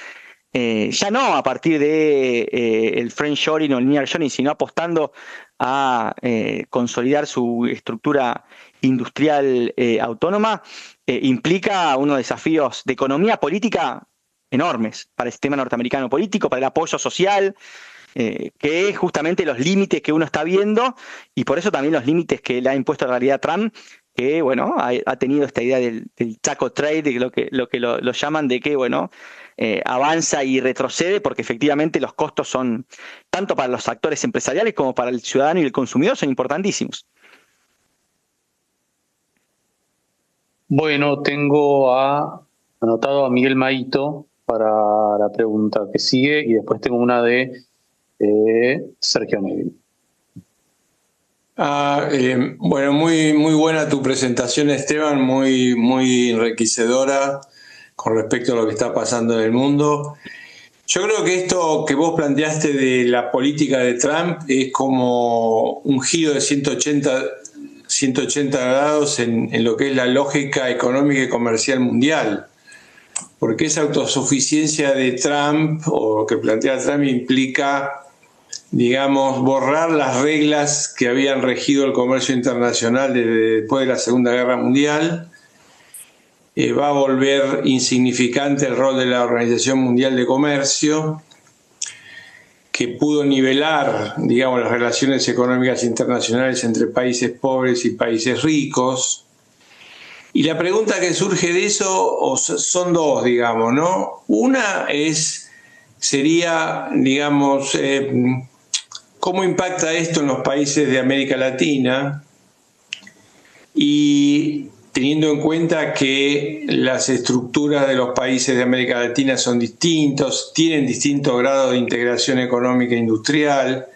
ya no a partir de el friendshoring o el nearshoring, sino apostando a consolidar su estructura industrial autónoma, implica unos desafíos de economía política enormes para el sistema norteamericano político, para el apoyo social, que es justamente los límites que uno está viendo, y por eso también los límites que le ha impuesto en realidad Trump, que bueno, ha tenido esta idea del taco trade, de lo que lo llaman de que bueno, avanza y retrocede, porque efectivamente los costos son, tanto para los actores empresariales como para el ciudadano y el consumidor, son importantísimos. Bueno, tengo anotado a Miguel Maito para la pregunta que sigue, y después tengo una de Sergio Neville. Bueno, muy buena tu presentación, Esteban, muy enriquecedora con respecto a lo que está pasando en el mundo. Yo creo que esto que vos planteaste de la política de Trump es como un giro de 180 grados en lo que es la lógica económica y comercial mundial. porque esa autosuficiencia de Trump, o que plantea Trump, implica, digamos, borrar las reglas que habían regido el comercio internacional desde después de la Segunda Guerra Mundial. Va a volver insignificante el rol de la Organización Mundial de Comercio, que pudo nivelar, digamos, las relaciones económicas internacionales entre países pobres y países ricos. Y la pregunta que surge de eso son dos, digamos, ¿no? Una sería, digamos, ¿cómo impacta esto en los países de América Latina? Y teniendo en cuenta que las estructuras de los países de América Latina son distintos, tienen distintos grados de integración económica e industrial.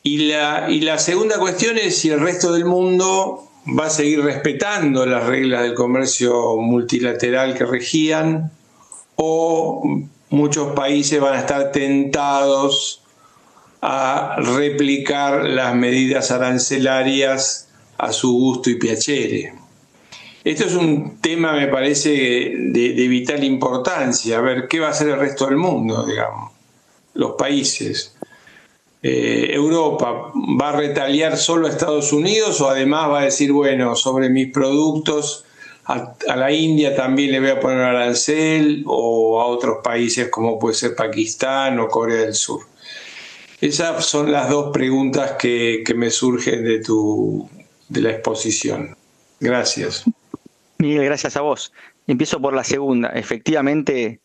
Y la segunda cuestión es si el resto del mundo va a seguir respetando las reglas del comercio multilateral que regían, o muchos países van a estar tentados a replicar las medidas arancelarias a su gusto y piacere. Esto es un tema, me parece, de vital importancia. A ver, ¿qué va a hacer el resto del mundo, digamos? Los países. ¿Europa va a retaliar solo a Estados Unidos o además va a decir, bueno, sobre mis productos a la India también le voy a poner arancel, o a otros países como puede ser Pakistán o Corea del Sur? Esas son las dos preguntas que me surgen de la exposición. Gracias. Miguel, gracias a vos. Empiezo por la segunda. Efectivamente,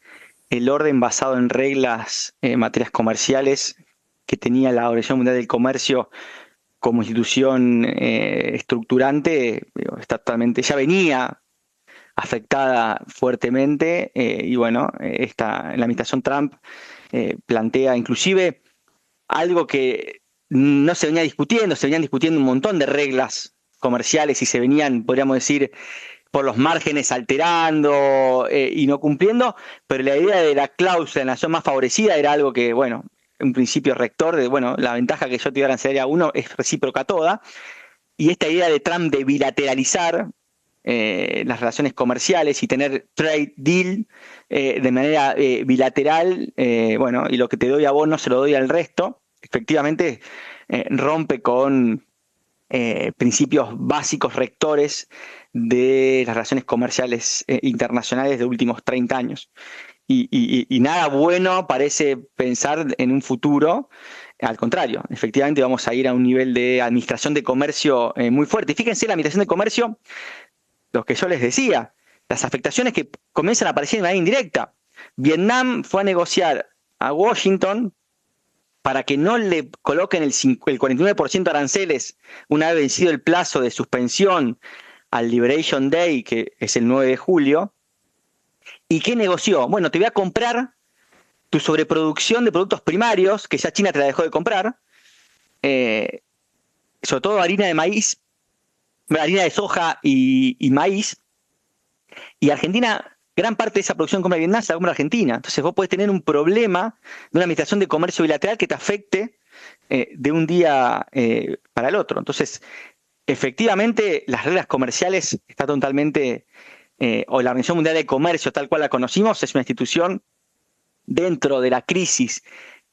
el orden basado en reglas en materias comerciales que tenía la Organización Mundial del Comercio como institución estructurante está totalmente, ya venía afectada fuertemente, y bueno, la administración Trump plantea inclusive algo que no se venía discutiendo, se venían discutiendo un montón de reglas comerciales y se venían, podríamos decir, por los márgenes alterando y no cumpliendo, pero la idea de la cláusula de nación más favorecida era algo que, bueno, un principio rector de, bueno, la ventaja que yo te doy arancelaria a uno es recíproca toda, y esta idea de Trump de bilateralizar las relaciones comerciales y tener trade deal de manera bilateral, bueno, y lo que te doy a vos no se lo doy al resto, efectivamente rompe con principios básicos rectores de las relaciones comerciales internacionales de los últimos 30 años. Y nada bueno parece pensar en un futuro. Al contrario, efectivamente vamos a ir a un nivel de administración de comercio muy fuerte. Y fíjense, la administración de comercio, lo que yo les decía, las afectaciones que comienzan a aparecer de manera indirecta. Vietnam fue a negociar a Washington para que no le coloquen el 49% de aranceles una vez vencido el plazo de suspensión al Liberation Day, que es el 9 de julio. ¿Y qué negoció? Bueno, te voy a comprar tu sobreproducción de productos primarios, que ya China te la dejó de comprar, sobre todo harina de maíz, harina de soja y maíz, y Argentina, gran parte de esa producción que compra Vietnam se la compra Argentina. Entonces vos podés tener un problema de una administración de comercio bilateral que te afecte de un día para el otro. Entonces, efectivamente, las reglas comerciales están totalmente, o la Organización Mundial de Comercio, tal cual la conocimos, es una institución dentro de la crisis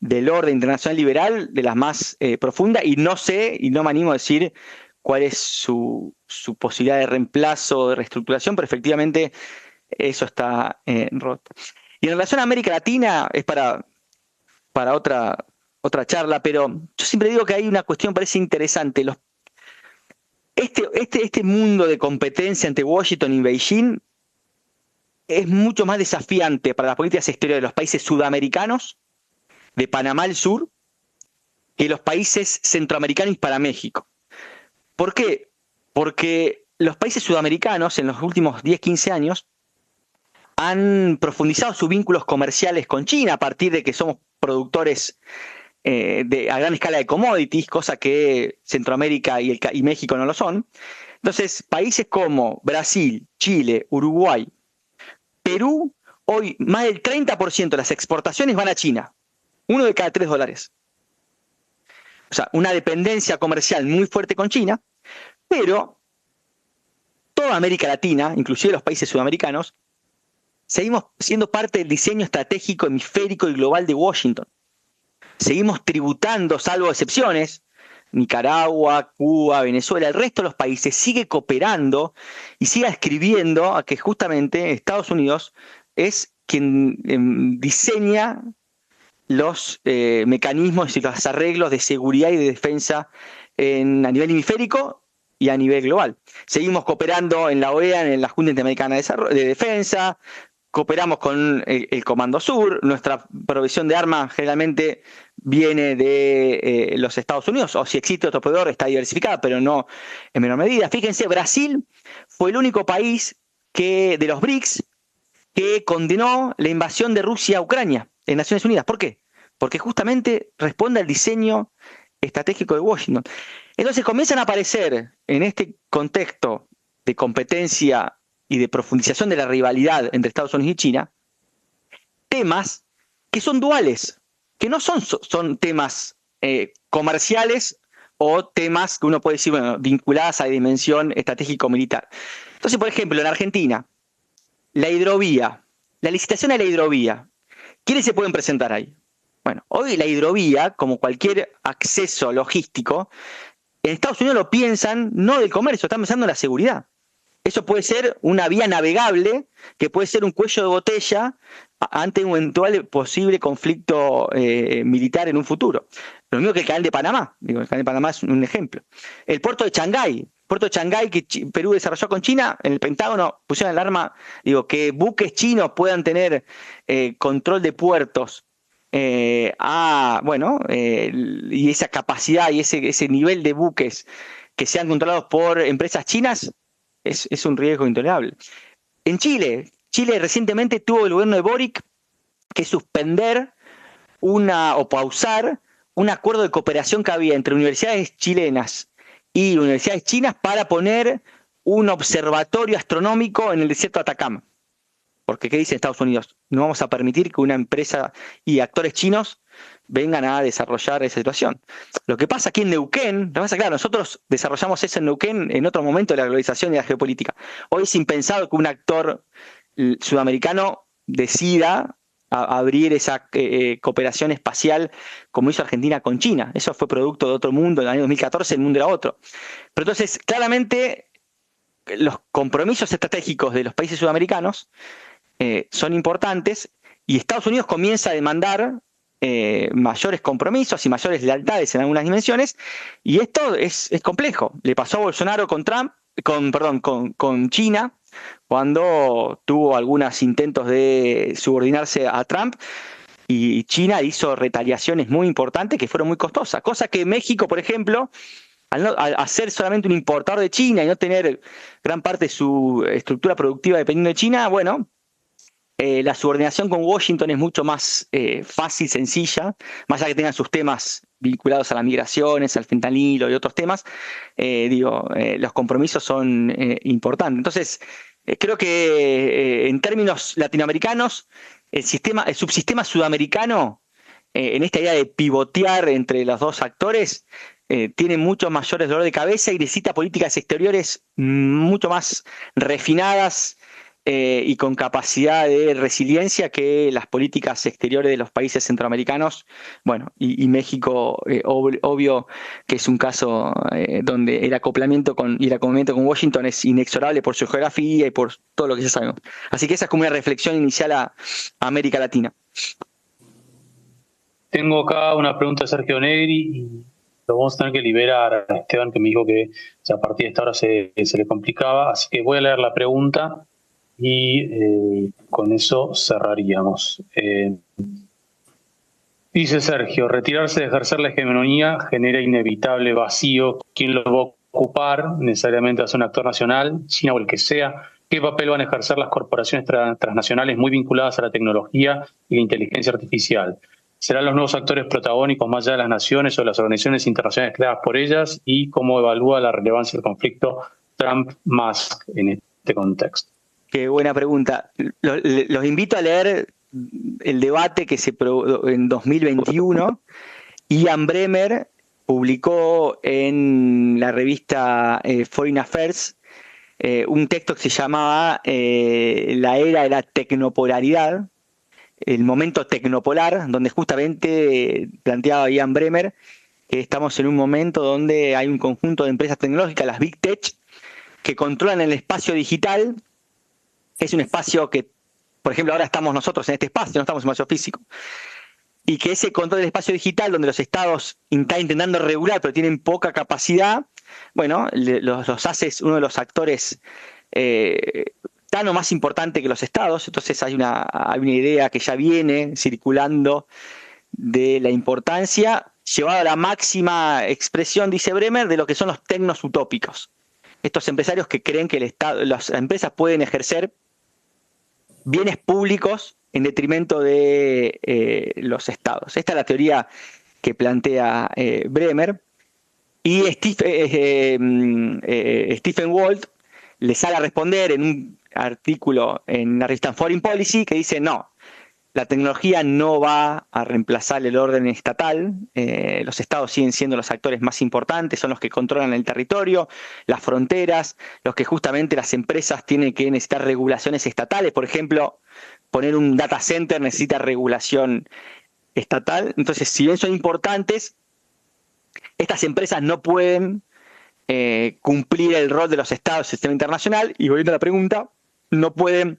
del orden internacional liberal de las más profundas, y no sé, y no me animo a decir cuál es su posibilidad de reemplazo, de reestructuración, pero efectivamente eso está roto. Y en relación a América Latina, es para otra charla, pero yo siempre digo que hay una cuestión que parece interesante. Este mundo de competencia entre Washington y Beijing es mucho más desafiante para las políticas exteriores de los países sudamericanos, de Panamá al sur, que los países centroamericanos y para México. ¿Por qué? Porque los países sudamericanos en los últimos 10, 15 años han profundizado sus vínculos comerciales con China a partir de que somos productores a gran escala de commodities, cosa que Centroamérica y México no lo son. Entonces, países como Brasil, Chile, Uruguay, Perú, hoy más del 30% de las exportaciones van a China. $1 de cada $3. O sea, una dependencia comercial muy fuerte con China, pero toda América Latina, inclusive los países sudamericanos, seguimos siendo parte del diseño estratégico hemisférico y global de Washington. Seguimos tributando, salvo excepciones, Nicaragua, Cuba, Venezuela, el resto de los países sigue cooperando y sigue escribiendo a que justamente Estados Unidos es quien diseña los mecanismos y los arreglos de seguridad y de defensa a nivel hemisférico y a nivel global. Seguimos cooperando en la OEA, en la Junta Interamericana de Defensa, cooperamos con el Comando Sur, nuestra provisión de armas generalmente viene de los Estados Unidos, o si existe otro proveedor está diversificada, pero no en menor medida. Fíjense, Brasil fue el único país de los BRICS que condenó la invasión de Rusia a Ucrania en Naciones Unidas. ¿Por qué? Porque justamente responde al diseño estratégico de Washington. Entonces comienzan a aparecer en este contexto de competencia y de profundización de la rivalidad entre Estados Unidos y China, temas que son duales, que no son temas comerciales o temas que uno puede decir, bueno, vinculadas a la dimensión estratégico-militar. Entonces, por ejemplo, en Argentina, la hidrovía, la licitación de la hidrovía, ¿quiénes se pueden presentar ahí? Bueno, hoy la hidrovía, como cualquier acceso logístico, en Estados Unidos lo piensan no del comercio, están pensando en la seguridad. Eso puede ser una vía navegable, que puede ser un cuello de botella ante un eventual posible conflicto militar en un futuro. Lo mismo que el canal de Panamá. El canal de Panamá es un ejemplo. El puerto de Shanghái. Puerto de Shanghái que Perú desarrolló con China, en el Pentágono pusieron alarma, que buques chinos puedan tener control de puertos y esa capacidad y ese nivel de buques que sean controlados por empresas chinas es un riesgo intolerable. En Chile recientemente tuvo el gobierno de Boric que suspender o pausar un acuerdo de cooperación que había entre universidades chilenas y universidades chinas para poner un observatorio astronómico en el desierto de Atacama. Porque, ¿qué dice Estados Unidos? No vamos a permitir que una empresa y actores chinos vengan a desarrollar esa situación. Lo que pasa aquí en Neuquén, nosotros desarrollamos eso en Neuquén en otro momento de la globalización y la geopolítica. Hoy es impensado que un actor sudamericano decida abrir esa cooperación espacial como hizo Argentina con China. Eso fue producto de otro mundo, en el año 2014 el mundo era otro. Pero entonces, claramente, los compromisos estratégicos de los países sudamericanos son importantes y Estados Unidos comienza a demandar mayores compromisos y mayores lealtades en algunas dimensiones, y esto es complejo. Le pasó a Bolsonaro con China, cuando tuvo algunos intentos de subordinarse a Trump, y China hizo retaliaciones muy importantes que fueron muy costosas, cosa que México, por ejemplo, al ser solamente un importador de China y no tener gran parte de su estructura productiva dependiendo de China, bueno, la subordinación con Washington es mucho más fácil, sencilla, más allá que tengan sus temas vinculados a las migraciones, al fentanilo y otros temas, los compromisos son importantes. Entonces, creo que en términos latinoamericanos, el subsistema sudamericano, en esta idea de pivotear entre los dos actores, tiene muchos mayores dolor de cabeza y necesita políticas exteriores mucho más refinadas y con capacidad de resiliencia que las políticas exteriores de los países centroamericanos. Bueno, y México, obvio que es un caso donde el acoplamiento con Washington es inexorable por su geografía y por todo lo que ya sabemos. Así que esa es como una reflexión inicial a América Latina. Tengo acá una pregunta de Sergio Negri y lo vamos a tener que liberar a Esteban, que me dijo que a partir de esta hora se le complicaba, así que voy a leer la pregunta y con eso cerraríamos. Dice Sergio, retirarse de ejercer la hegemonía genera inevitable vacío. ¿Quién lo va a ocupar? Necesariamente es un actor nacional, China o el que sea. ¿Qué papel van a ejercer las corporaciones transnacionales muy vinculadas a la tecnología y la inteligencia artificial? ¿Serán los nuevos actores protagónicos más allá de las naciones o las organizaciones internacionales creadas por ellas? ¿Y cómo evalúa la relevancia del conflicto Trump-Musk en este contexto? Qué buena pregunta. Los invito a leer el debate que se produjo en 2021. Ian Bremmer publicó en la revista Foreign Affairs un texto que se llamaba La era de la tecnopolaridad, el momento tecnopolar, donde justamente planteaba Ian Bremmer que estamos en un momento donde hay un conjunto de empresas tecnológicas, las Big Tech, que controlan el espacio digital. Es un espacio que, por ejemplo, ahora estamos nosotros en este espacio, no estamos en un espacio físico, y que ese control del espacio digital, donde los estados están intentando regular, pero tienen poca capacidad, bueno, los hace uno de los actores tan o más importante que los estados. Entonces hay una idea que ya viene circulando de la importancia, llevada a la máxima expresión, dice Bremmer, de lo que son los tecnos utópicos. Estos empresarios que creen que el Estado, las empresas pueden ejercer bienes públicos en detrimento de los estados. Esta es la teoría que plantea Bremmer. Y Stephen Walt le sale a responder en un artículo en la revista Foreign Policy que dice: no, la tecnología no va a reemplazar el orden estatal. Los estados siguen siendo los actores más importantes, son los que controlan el territorio, las fronteras, los que justamente las empresas tienen que necesitar regulaciones estatales. Por ejemplo, poner un data center necesita regulación estatal. Entonces, si bien son importantes, estas empresas no pueden cumplir el rol de los estados en el sistema internacional, y volviendo a la pregunta, no pueden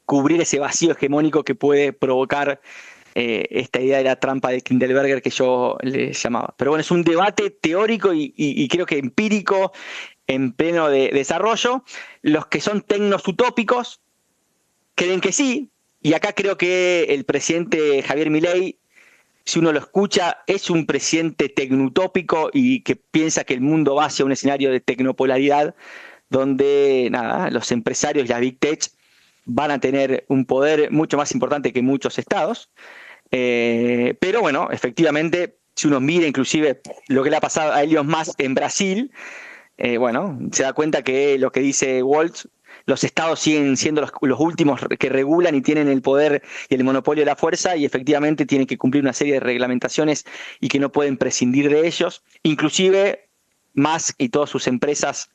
cubrir ese vacío hegemónico que puede provocar esta idea de la trampa de Kindleberger que yo le llamaba. Pero bueno, es un debate teórico y creo que empírico en pleno de desarrollo. Los que son tecnos utópicos creen que sí, y acá creo que el presidente Javier Milei, si uno lo escucha, es un presidente tecnutópico y que piensa que el mundo va hacia un escenario de tecnopolaridad donde los empresarios y las Big Tech van a tener un poder mucho más importante que muchos estados. Pero bueno, efectivamente, si uno mira inclusive lo que le ha pasado a Elon Musk en Brasil, se da cuenta que lo que dice Walt, los estados siguen siendo los últimos que regulan y tienen el poder y el monopolio de la fuerza, y efectivamente tienen que cumplir una serie de reglamentaciones y que no pueden prescindir de ellos. Inclusive Musk y todas sus empresas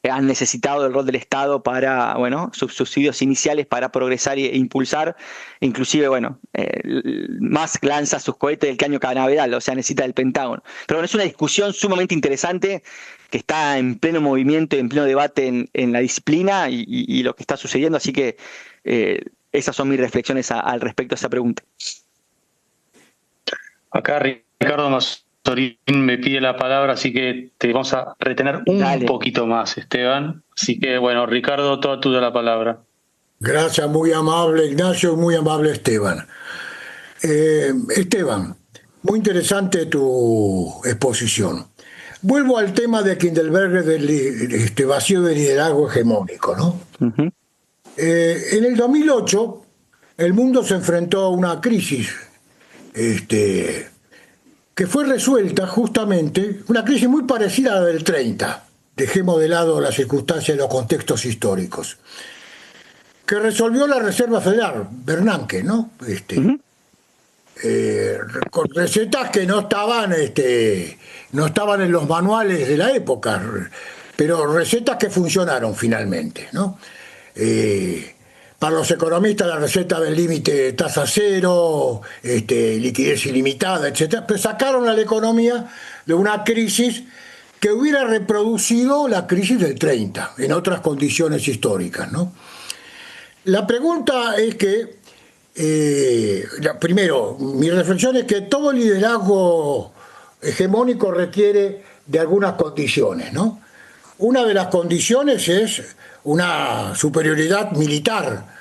han necesitado del rol del Estado para, sus subsidios iniciales para progresar e impulsar. Inclusive, Musk lanza sus cohetes del caño canaveral, o sea, necesita del Pentágono. Pero bueno, es una discusión sumamente interesante que está en pleno movimiento y en pleno debate en la disciplina y lo que está sucediendo. Así que esas son mis reflexiones al respecto a esa pregunta. Acá Ricardo Mazorín me pide la palabra, así que te vamos a retener un poquito más, Esteban. Así que, Ricardo, toda tuya la palabra. Gracias, muy amable Ignacio, muy amable Esteban. Esteban, muy interesante tu exposición. Vuelvo al tema de Kindleberger del vacío de liderazgo hegemónico, ¿no? Uh-huh. En el 2008, el mundo se enfrentó a una crisis que fue resuelta justamente, una crisis muy parecida a la del 30, dejemos de lado las circunstancias y los contextos históricos, que resolvió la Reserva Federal, Bernanke, ¿no? Uh-huh. Con recetas que no estaban en los manuales de la época, pero recetas que funcionaron finalmente, ¿no? Para los economistas la receta del límite de tasa cero, liquidez ilimitada, etc. Pero sacaron a la economía de una crisis que hubiera reproducido la crisis del 30, en otras condiciones históricas, ¿no? La pregunta es que, primero, mi reflexión es que todo liderazgo hegemónico requiere de algunas condiciones, ¿no? Una de las condiciones es una superioridad militar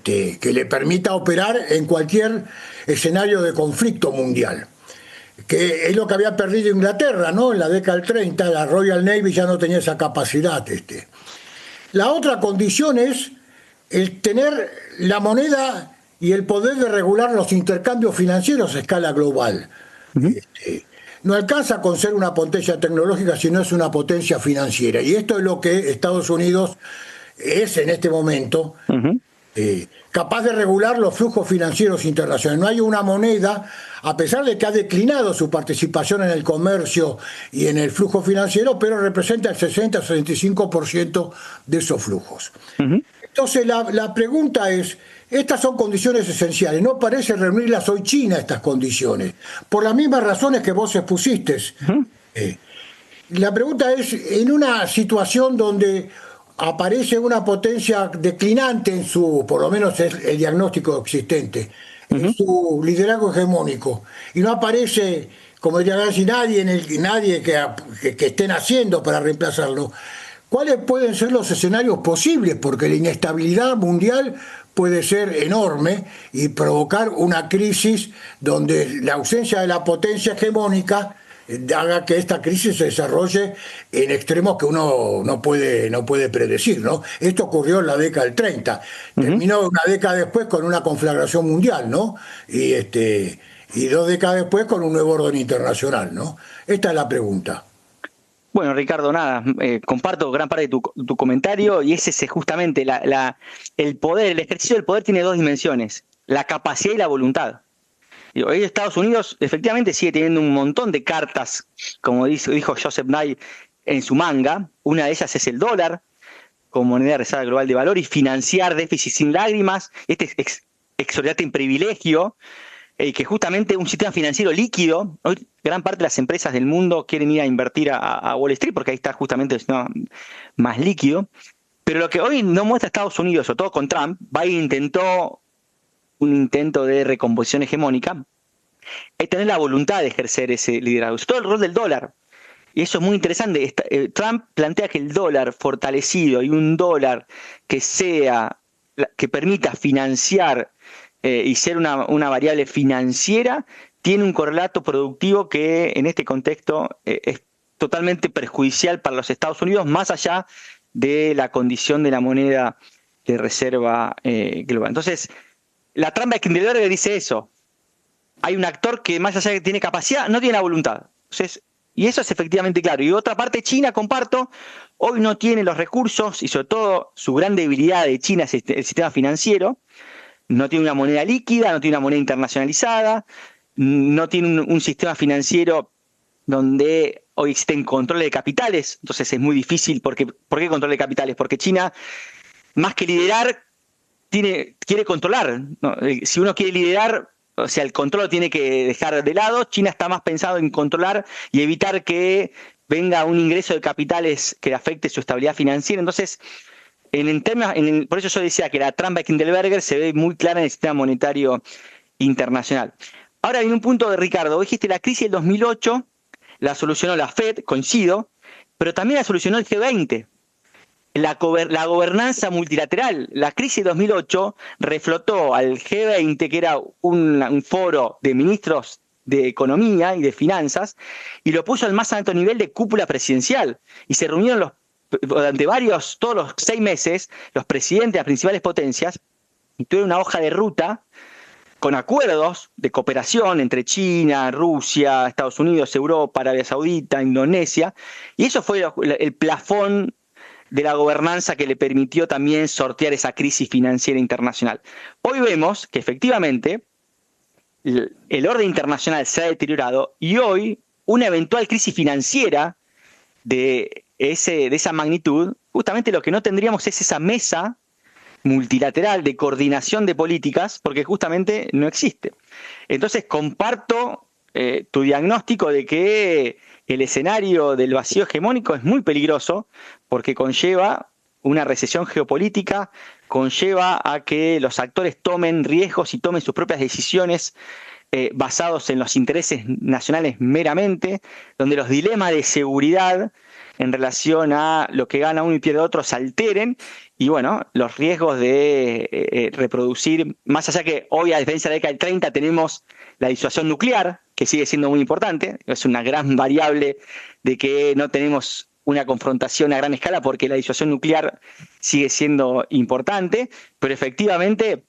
que le permita operar en cualquier escenario de conflicto mundial, que es lo que había perdido Inglaterra, ¿no? En la década del 30, la Royal Navy ya no tenía esa capacidad. La otra condición es el tener la moneda y el poder de regular los intercambios financieros a escala global. Uh-huh. No alcanza con ser una potencia tecnológica, sino es una potencia financiera. Y esto es lo que Estados Unidos es en este momento. Uh-huh. capaz de regular los flujos financieros internacionales. No hay una moneda, a pesar de que ha declinado su participación en el comercio y en el flujo financiero, pero representa el 60-65% de esos flujos. Entonces la pregunta es, estas son condiciones esenciales, no parece reunirlas hoy China estas condiciones, por las mismas razones que vos expusiste. La pregunta es, en una situación donde aparece una potencia declinante en su, por lo menos es el diagnóstico existente, en su liderazgo hegemónico, y no aparece, como diría García, nadie que estén haciendo para reemplazarlo, ¿cuáles pueden ser los escenarios posibles? Porque la inestabilidad mundial puede ser enorme y provocar una crisis donde la ausencia de la potencia hegemónica haga que esta crisis se desarrolle en extremos que uno no puede predecir, ¿no? Esto ocurrió en la década del 30, terminó una década después con una conflagración mundial, ¿no? Y 2 décadas después con un nuevo orden internacional, ¿no? Esta es la pregunta. Bueno, Ricardo, nada, comparto gran parte de tu comentario, y ese es justamente el poder, el ejercicio del poder tiene 2 dimensiones, la capacidad y la voluntad. Hoy Estados Unidos efectivamente sigue teniendo un montón de cartas, como dijo Joseph Nye, en su manga. Una de ellas es el dólar como moneda de reserva global de valor y financiar déficit sin lágrimas, este exorbitante privilegio, que justamente un sistema financiero líquido. Hoy gran parte de las empresas del mundo quieren ir a invertir a Wall Street porque ahí está justamente el sistema más líquido. Pero lo que hoy no muestra Estados Unidos, sobre todo con Trump, un intento de recomposición hegemónica, es tener la voluntad de ejercer ese liderazgo. Sobre todo el rol del dólar. Y eso es muy interesante. Trump plantea que el dólar fortalecido y un dólar que permita financiar y ser una variable financiera, tiene un correlato productivo que en este contexto es totalmente perjudicial para los Estados Unidos, más allá de la condición de la moneda de reserva global. Entonces, la trampa de Kindleberger dice eso. Hay un actor que más allá de que tiene capacidad, no tiene la voluntad. Entonces, y eso es efectivamente claro. Y otra parte, China, comparto, hoy no tiene los recursos y sobre todo su gran debilidad de China es el sistema financiero. No tiene una moneda líquida, no tiene una moneda internacionalizada, no tiene un sistema financiero donde hoy existen controles de capitales. Entonces es muy difícil. ¿Por qué control de capitales? Porque China, más que liderar, quiere controlar, ¿no? Si uno quiere liderar, o sea, el control lo tiene que dejar de lado. China está más pensado en controlar y evitar que venga un ingreso de capitales que afecte su estabilidad financiera. Entonces, por eso yo decía que la trampa de Kindleberger se ve muy clara en el sistema monetario internacional. Ahora viene un punto de Ricardo. Vos dijiste la crisis del 2008 la solucionó la FED, coincido, pero también la solucionó el G20. La gobernanza multilateral. La crisis de 2008 reflotó al G20, que era un foro de ministros de economía y de finanzas, y lo puso al más alto nivel de cúpula presidencial. Y se reunieron durante todos los 6 meses, los presidentes de las principales potencias, y tuvieron una hoja de ruta con acuerdos de cooperación entre China, Rusia, Estados Unidos, Europa, Arabia Saudita, Indonesia, y eso fue el plafón de la gobernanza que le permitió también sortear esa crisis financiera internacional. Hoy vemos que efectivamente el orden internacional se ha deteriorado y hoy una eventual crisis financiera de esa magnitud, justamente lo que no tendríamos es esa mesa multilateral de coordinación de políticas, porque justamente no existe. Entonces comparto tu diagnóstico de que el escenario del vacío hegemónico es muy peligroso porque conlleva una recesión geopolítica, conlleva a que los actores tomen riesgos y tomen sus propias decisiones basados en los intereses nacionales meramente, donde los dilemas de seguridad en relación a lo que gana uno y pierde otro se alteren, y bueno, los riesgos de reproducir, más allá que hoy a diferencia de la década del 30 tenemos la disuasión nuclear, que sigue siendo muy importante, es una gran variable de que no tenemos una confrontación a gran escala porque la disuasión nuclear sigue siendo importante, pero efectivamente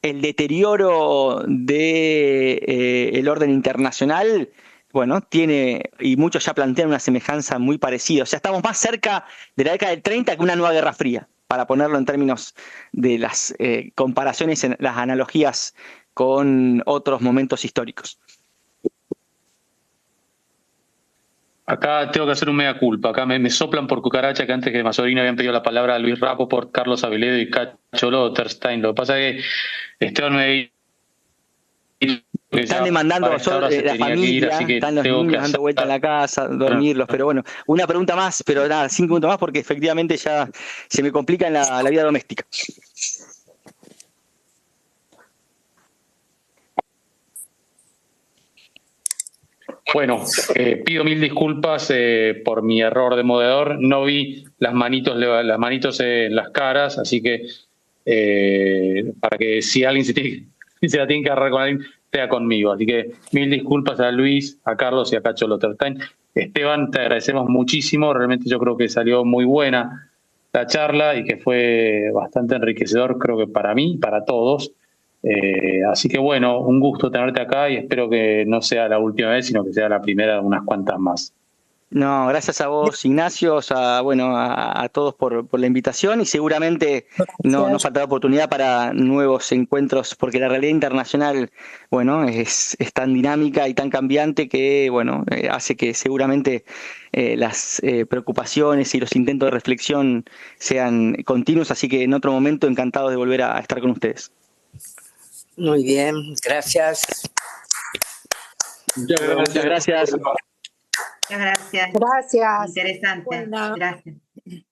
el deterioro del orden internacional, bueno, tiene, y muchos ya plantean una semejanza muy parecida. O sea, estamos más cerca de la década del 30 que una nueva Guerra Fría. para ponerlo en términos de las comparaciones, las analogías con otros momentos históricos. Acá tengo que hacer un mea culpa. Acá me soplan por cucaracha que antes que Mazzolini habían pedido la palabra a Luis Rapo por Carlos Aveledo y Cacho Lotterstein. Lo que pasa es que Esteban me están demandando la familia, están los niños dando vuelta en la casa, dormirlos, pero bueno, una pregunta más, pero nada, 5 minutos más porque efectivamente ya se me complica en la vida doméstica. Bueno, pido 1000 disculpas por mi error de moderador. No vi las manitos en las caras, así que para que si alguien se la tiene que agarrar con alguien, sea conmigo. Así que 1000 disculpas a Luis, a Carlos y a Cacho Lotterstein. Esteban, te agradecemos muchísimo. Realmente yo creo que salió muy buena la charla y que fue bastante enriquecedor, creo que para mí y para todos. Así que bueno, un gusto tenerte acá y espero que no sea la última vez, sino que sea la primera de unas cuantas más. No, gracias a vos, Ignacio, a todos por la invitación y seguramente no faltará oportunidad para nuevos encuentros porque la realidad internacional, bueno, es tan dinámica y tan cambiante que, bueno, hace que seguramente las preocupaciones y los intentos de reflexión sean continuos, así que en otro momento encantado de volver a estar con ustedes. Muy bien, gracias. Muchas gracias. Muchas gracias. Gracias. Interesante. Buena. Gracias.